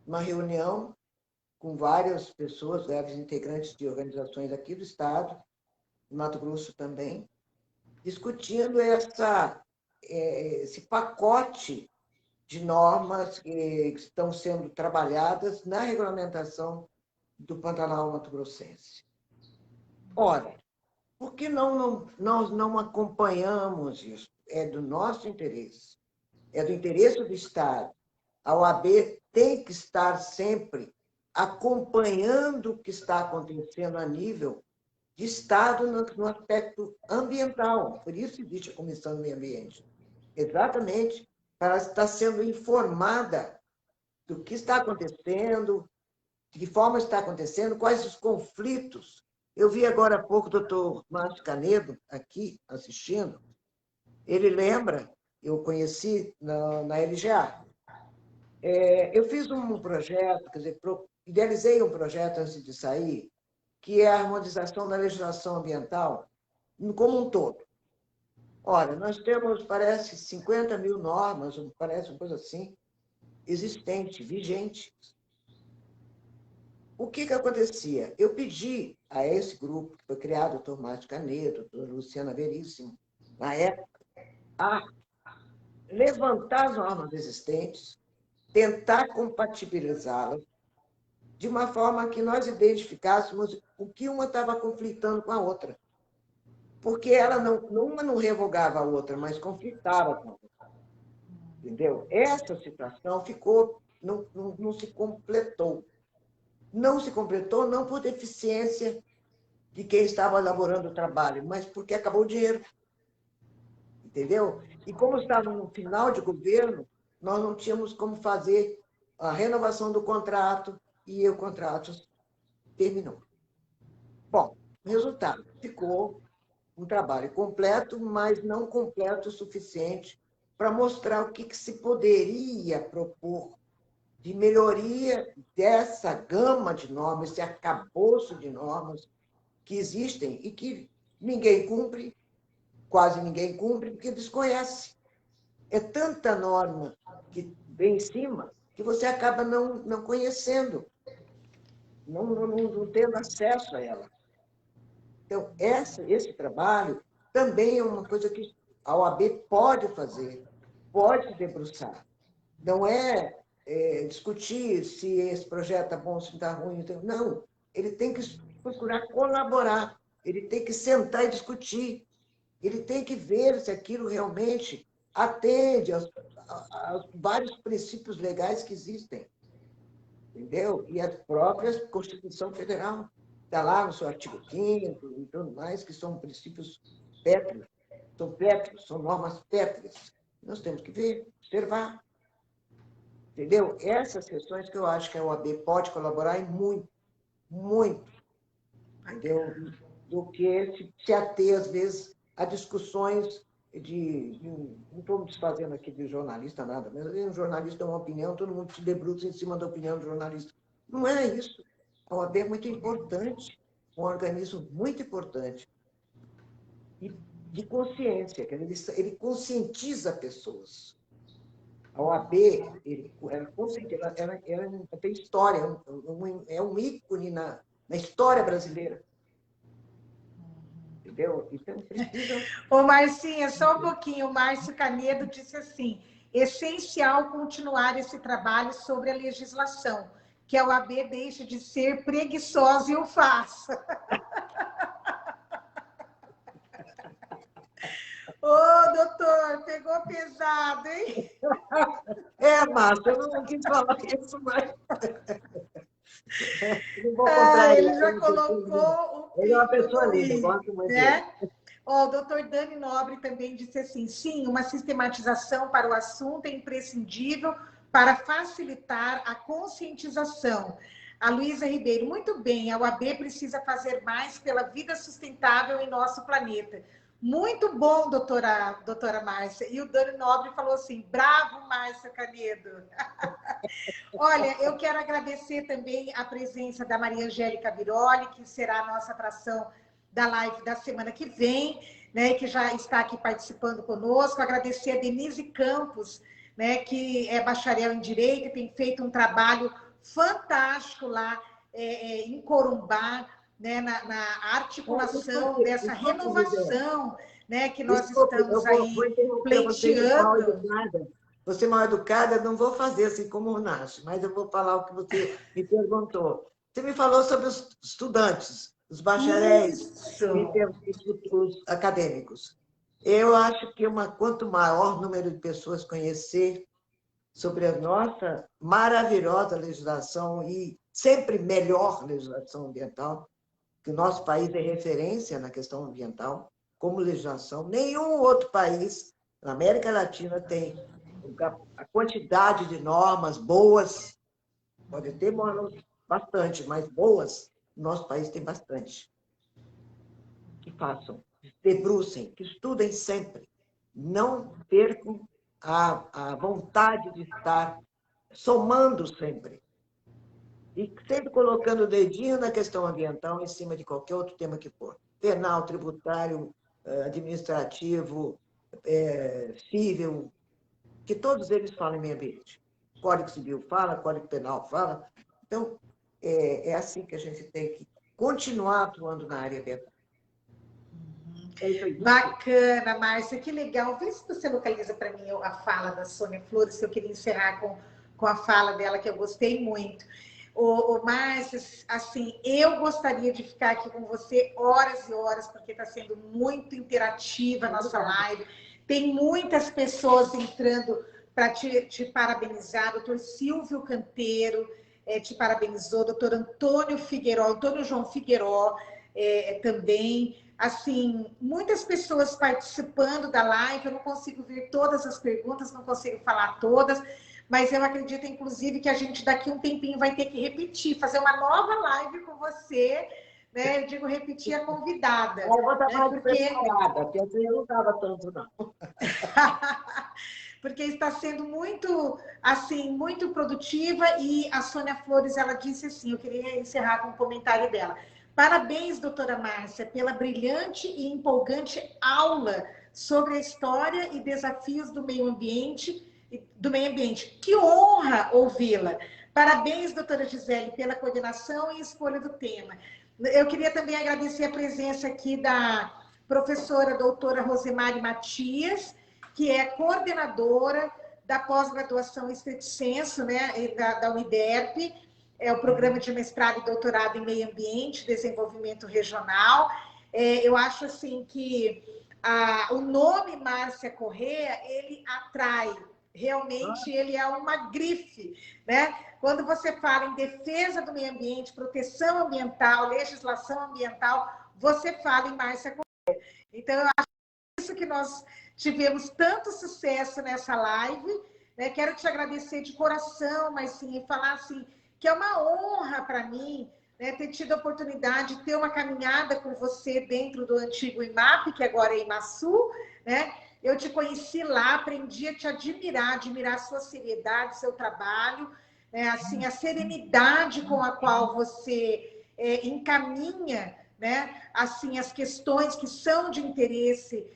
numa reunião com várias pessoas, vários integrantes de organizações aqui do Estado, no Mato Grosso também, discutindo esse pacote de normas que estão sendo trabalhadas na regulamentação do Pantanal Mato Grossense. Ora, por que nós não acompanhamos isso? É do nosso interesse, é do interesse do Estado. A OAB tem que estar sempre acompanhando o que está acontecendo a nível de Estado no aspecto ambiental. Por isso existe a Comissão do Meio Ambiente. Exatamente para estar sendo informada do que está acontecendo, de que forma está acontecendo, quais os conflitos. Eu vi agora há pouco o doutor Márcio Canedo aqui assistindo. Ele lembra, eu conheci na LGA. Eu fiz um projeto, quer dizer, idealizei um projeto antes de sair, que é a harmonização da legislação ambiental como um todo. Ora, nós temos, parece, 50 mil normas, parece uma coisa assim, existente, vigente. O que acontecia? Eu pedi a esse grupo, que foi criado, o doutor Márcio Canedo, a doutora Luciana Veríssimo, na época, a levantar as normas existentes, tentar compatibilizá-las, de uma forma que nós identificássemos o que uma estava conflitando com a outra. Porque uma não revogava a outra, mas conflitava com a outra. Entendeu? Essa situação não se completou. Não se completou não por deficiência de quem estava elaborando o trabalho, mas porque acabou o dinheiro. Entendeu? E como estava no final de governo, nós não tínhamos como fazer a renovação do contrato e o contrato terminou. Bom, o resultado ficou um trabalho completo, mas não completo o suficiente para mostrar o que se poderia propor de melhoria dessa gama de normas, esse arcabouço de normas que existem e que ninguém cumpre, quase ninguém cumpre, porque desconhece. É tanta norma que vem em cima que você acaba não conhecendo, não tendo acesso a ela. Então, esse trabalho também é uma coisa que a OAB pode fazer, pode se debruçar. Não é, discutir se esse projeto está bom, se está ruim. Não, ele tem que procurar colaborar, ele tem que sentar e discutir, ele tem que ver se aquilo realmente atende aos vários princípios legais que existem, entendeu? E a própria Constituição Federal está lá no seu artigo 5º e tudo mais, que são princípios pétreos, são normas pétreas. Nós temos que ver, observar. Entendeu? Essas questões que eu acho que a OAB pode colaborar e muito, muito, entendeu? Do que se ater, às vezes, a discussões não estou me desfazendo aqui de jornalista, nada, mas um jornalista dá uma opinião, todo mundo se debruça em cima da opinião do jornalista. Não é isso. A OAB é muito importante, um organismo muito importante, e de consciência, que ele conscientiza pessoas. A OAB, ela tem história, é um ícone na história brasileira. Entendeu? Então, precisa... Ô, Marcinha, só um pouquinho. O Márcio Canedo disse assim, essencial continuar esse trabalho sobre a legislação, que a OAB deixe de ser preguiçosa e o faça. Ô, doutor, pegou pesado, hein? Márcio, eu não quis falar isso, mas... Não vou comprar ele já colocou o... Ele é uma pessoa linda, eu gosto muito dele. O doutor Dani Nobre também disse assim, sim, uma sistematização para o assunto é imprescindível para facilitar a conscientização. A Luísa Ribeiro, muito bem, a OAB precisa fazer mais pela vida sustentável em nosso planeta. Muito bom, doutora Márcia. E o Dani Nobre falou assim, bravo, Márcia Canedo. Olha, eu quero agradecer também a presença da Maria Angélica Biroli, que será a nossa atração da live da semana que vem, né, que já está aqui participando conosco. Agradecer a Denise Campos, né, que é bacharel em Direito e tem feito um trabalho fantástico lá em Corumbá, né, na articulação dessa renovação, né, que nós estamos vou aí interromper pleiteando. Você mal educada, não vou fazer assim como o Nath, mas eu vou falar o que você me perguntou. Você me falou sobre os estudantes, os bacharéis, em termos de estudos acadêmicos. Eu acho que quanto maior número de pessoas conhecer sobre a nossa maravilhosa legislação e sempre melhor legislação ambiental, que o nosso país é referência na questão ambiental, como legislação. Nenhum outro país na América Latina tem a quantidade de normas boas, pode ter normas bastante, mas boas, o nosso país tem bastante. Que façam, debrucem, que estudem sempre. Não percam a vontade de estar somando sempre. E sempre colocando o dedinho na questão ambiental em cima de qualquer outro tema que for. Penal, tributário, administrativo, civil, que todos eles falam em meio ambiente. Código Civil fala, Código Penal fala. Então, é assim que a gente tem que continuar atuando na área ambiental. Bacana, Márcia, que legal. Vê se você localiza para mim a fala da Sônia Flores, que eu queria encerrar com a fala dela, que eu gostei muito. Márcia, assim, eu gostaria de ficar aqui com você horas e horas, porque está sendo muito interativa a nossa live. Tem muitas pessoas entrando para te parabenizar. Doutor Silvio Canteiro te parabenizou, doutor Antônio Figueiró, Antônio João Figueiró também. Assim, muitas pessoas participando da live, eu não consigo ver todas as perguntas, não consigo falar todas, mas eu acredito, inclusive, que a gente daqui um tempinho vai ter que repetir, fazer uma nova live com você, né? Eu digo repetir a convidada. Eu vou estar mais porque preparada, porque eu não estava tanto, não. Porque está sendo muito, assim, muito produtiva, e a Sônia Flores, ela disse assim, eu queria encerrar com um comentário dela. Parabéns, doutora Márcia, pela brilhante e empolgante aula sobre a história e desafios do meio ambiente. Que honra ouvi-la. Parabéns, doutora Gisele, pela coordenação e escolha do tema. Eu queria também agradecer a presença aqui da professora doutora Rosemary Matias, que é coordenadora da pós-graduação Estrito Sensu, né, da Uniderp, é o programa de mestrado e doutorado em meio ambiente, desenvolvimento regional. Eu acho assim que o nome Márcia Corrêa, ele atrai, realmente ele é uma grife, né? Quando você fala em defesa do meio ambiente, proteção ambiental, legislação ambiental, você fala em Márcia Corrêa. Então, eu acho isso que nós tivemos tanto sucesso nessa live, né? Quero te agradecer de coração, mas sim, falar assim, que é uma honra para mim, né, ter tido a oportunidade de ter uma caminhada com você dentro do antigo IMAP, que agora é IMASU, né? Eu te conheci lá, aprendi a te admirar a sua seriedade, seu trabalho, né? Assim, a serenidade com a qual você encaminha, né? Assim, as questões que são de interesse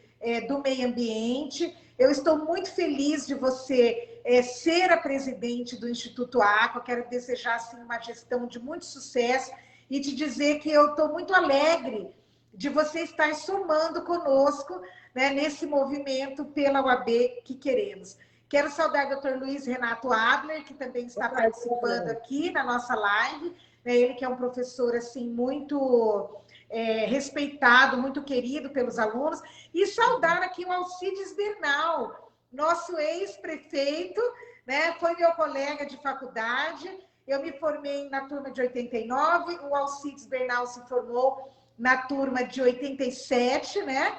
do meio ambiente. Eu estou muito feliz de você ser a presidente do Instituto Aqua. Quero desejar assim, uma gestão de muito sucesso e te dizer que eu estou muito alegre de você estar somando conosco, né, nesse movimento pela UAB que queremos. Quero saudar o Dr. Luiz Renato Adler, que também está participando aqui na nossa live, né, ele que é um professor assim, muito respeitado, muito querido pelos alunos, e saudar aqui o Alcides Bernal, nosso ex-prefeito, né? Foi meu colega de faculdade, eu me formei na turma de 89, o Alcides Bernal se formou na turma de 87, né?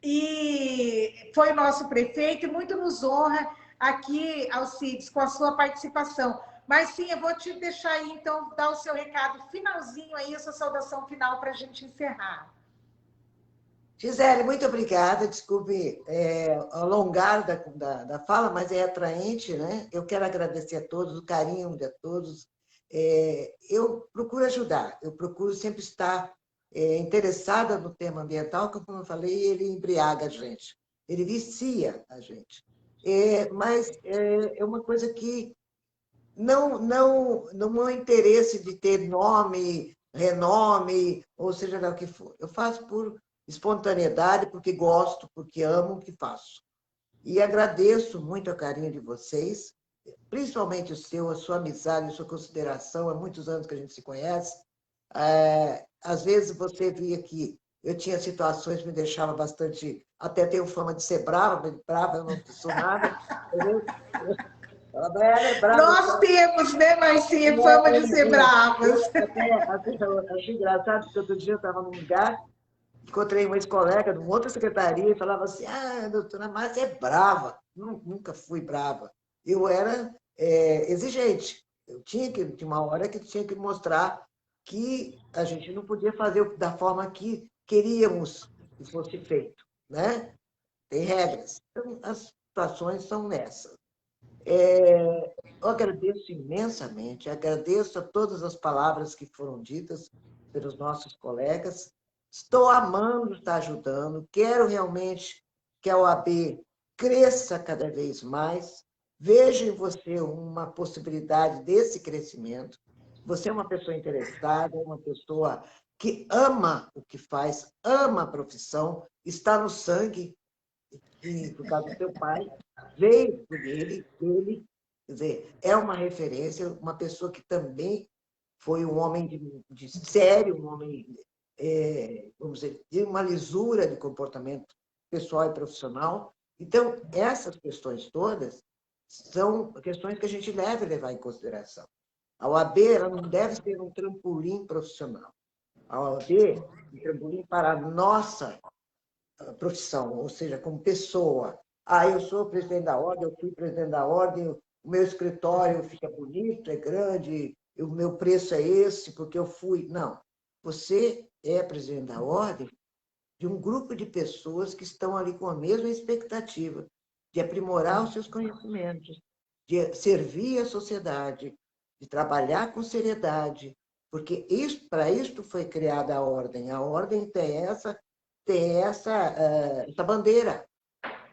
E foi nosso prefeito, e muito nos honra aqui, Alcides, com a sua participação. Mas sim, eu vou te deixar aí, então, dar o seu recado finalzinho aí, a sua saudação final para a gente encerrar. Gisele, muito obrigada. Desculpe alongar da fala, mas é atraente, né? Eu quero agradecer a todos, o carinho de todos. Eu procuro ajudar, eu procuro sempre estar interessada no tema ambiental, que, como eu falei, ele embriaga a gente, ele vicia a gente. Mas é uma coisa que não é interesse de ter nome, renome, ou seja lá o que for. Eu faço por espontaneidade, porque gosto, porque amo o que faço. E agradeço muito o carinho de vocês, principalmente o seu, a sua amizade, a sua consideração. Há muitos anos que a gente se conhece. Às vezes você via que eu tinha situações que me deixavam bastante... Até tenho fama de ser brava, mas brava eu não sou nada. Ela é brava. Nós temos, né, Marcinha, fama de ser bravas. Eu achei engraçado, porque outro dia eu estava num lugar, encontrei uma ex-colega de uma outra secretaria e falava assim, doutora Márcia é brava. Nunca fui brava. Eu era exigente. Tinha uma hora que tinha que mostrar que a gente não podia fazer da forma que queríamos que fosse feito, né? Tem regras. Então, as situações são nessas. Eu agradeço imensamente, agradeço a todas as palavras que foram ditas pelos nossos colegas. Estou amando estar ajudando, quero realmente que a OAB cresça cada vez mais. Vejo em você uma possibilidade desse crescimento. Você é uma pessoa interessada, uma pessoa que ama o que faz, ama a profissão, está no sangue, e por causa do seu pai, veio por ele, quer dizer, é uma referência, uma pessoa que também foi um homem de sério, um homem, vamos dizer, de uma lisura de comportamento pessoal e profissional. Então, essas questões todas são questões que a gente deve levar em consideração. A OAB ela não deve ser um trampolim profissional. A OAB é um trampolim para a nossa profissão, ou seja, como pessoa. Eu sou presidente da ordem, eu fui presidente da ordem, o meu escritório fica bonito, é grande, o meu preço é esse, porque eu fui. Não. Você é presidente da ordem de um grupo de pessoas que estão ali com a mesma expectativa de aprimorar os seus conhecimentos, de servir a sociedade, de trabalhar com seriedade, porque para isto foi criada a ordem. A ordem tem essa bandeira.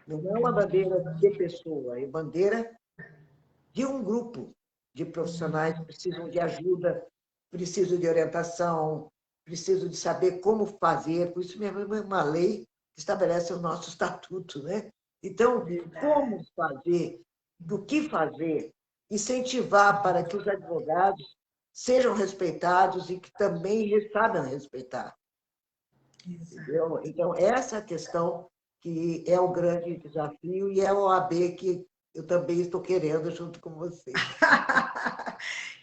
Não é uma bandeira de pessoa, é bandeira de um grupo de profissionais que precisam de ajuda, precisam de orientação, precisam de saber como fazer. Por isso mesmo é uma lei que estabelece o nosso estatuto, né? Então, como fazer, do que fazer, incentivar para que os advogados sejam respeitados e que também saibam respeitar. Entendeu? Então, essa é a questão que é o grande desafio e é o OAB que eu também estou querendo junto com você.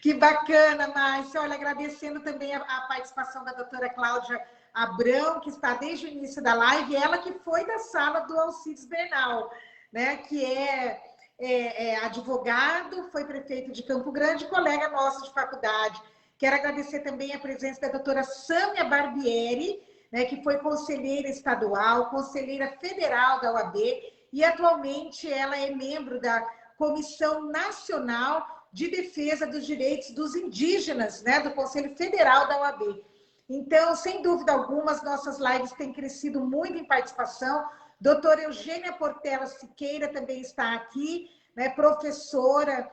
Que bacana, Márcia. Olha, agradecendo também a participação da doutora Cláudia Abrão, que está desde o início da live, ela que foi da sala do Alcides Bernal, né, que é advogado, foi prefeito de Campo Grande, colega nosso de faculdade. Quero agradecer também a presença da doutora Sâmia Barbieri, né, que foi conselheira estadual, conselheira federal da OAB, e atualmente ela é membro da Comissão Nacional de Defesa dos Direitos dos Indígenas, né, do Conselho Federal da OAB. Então, sem dúvida alguma, as nossas lives têm crescido muito em participação. Doutora Eugênia Portela Siqueira também está aqui, né, professora,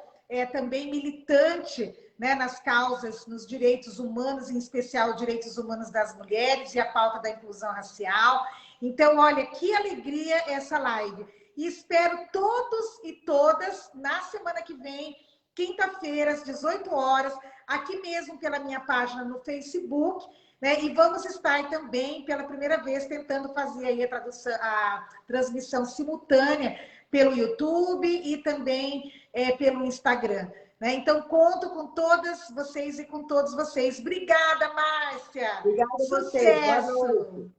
também militante, né, nas causas, nos direitos humanos, em especial direitos humanos das mulheres e a pauta da inclusão racial. Então, olha, que alegria essa live. E espero todos e todas na semana que vem, quinta-feira, às 18 horas, aqui mesmo pela minha página no Facebook, né? E vamos estar também, pela primeira vez, tentando fazer aí a transmissão simultânea pelo YouTube e também pelo Instagram. Né? Então, conto com todas vocês e com todos vocês. Obrigada, Márcia! Obrigada a vocês. Sucesso!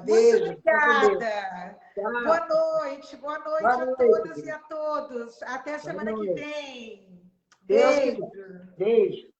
Beijo. Muito obrigada! Boa noite a todas e a todos. Até a semana que vem. Deus Beijo. quiser. Beijo.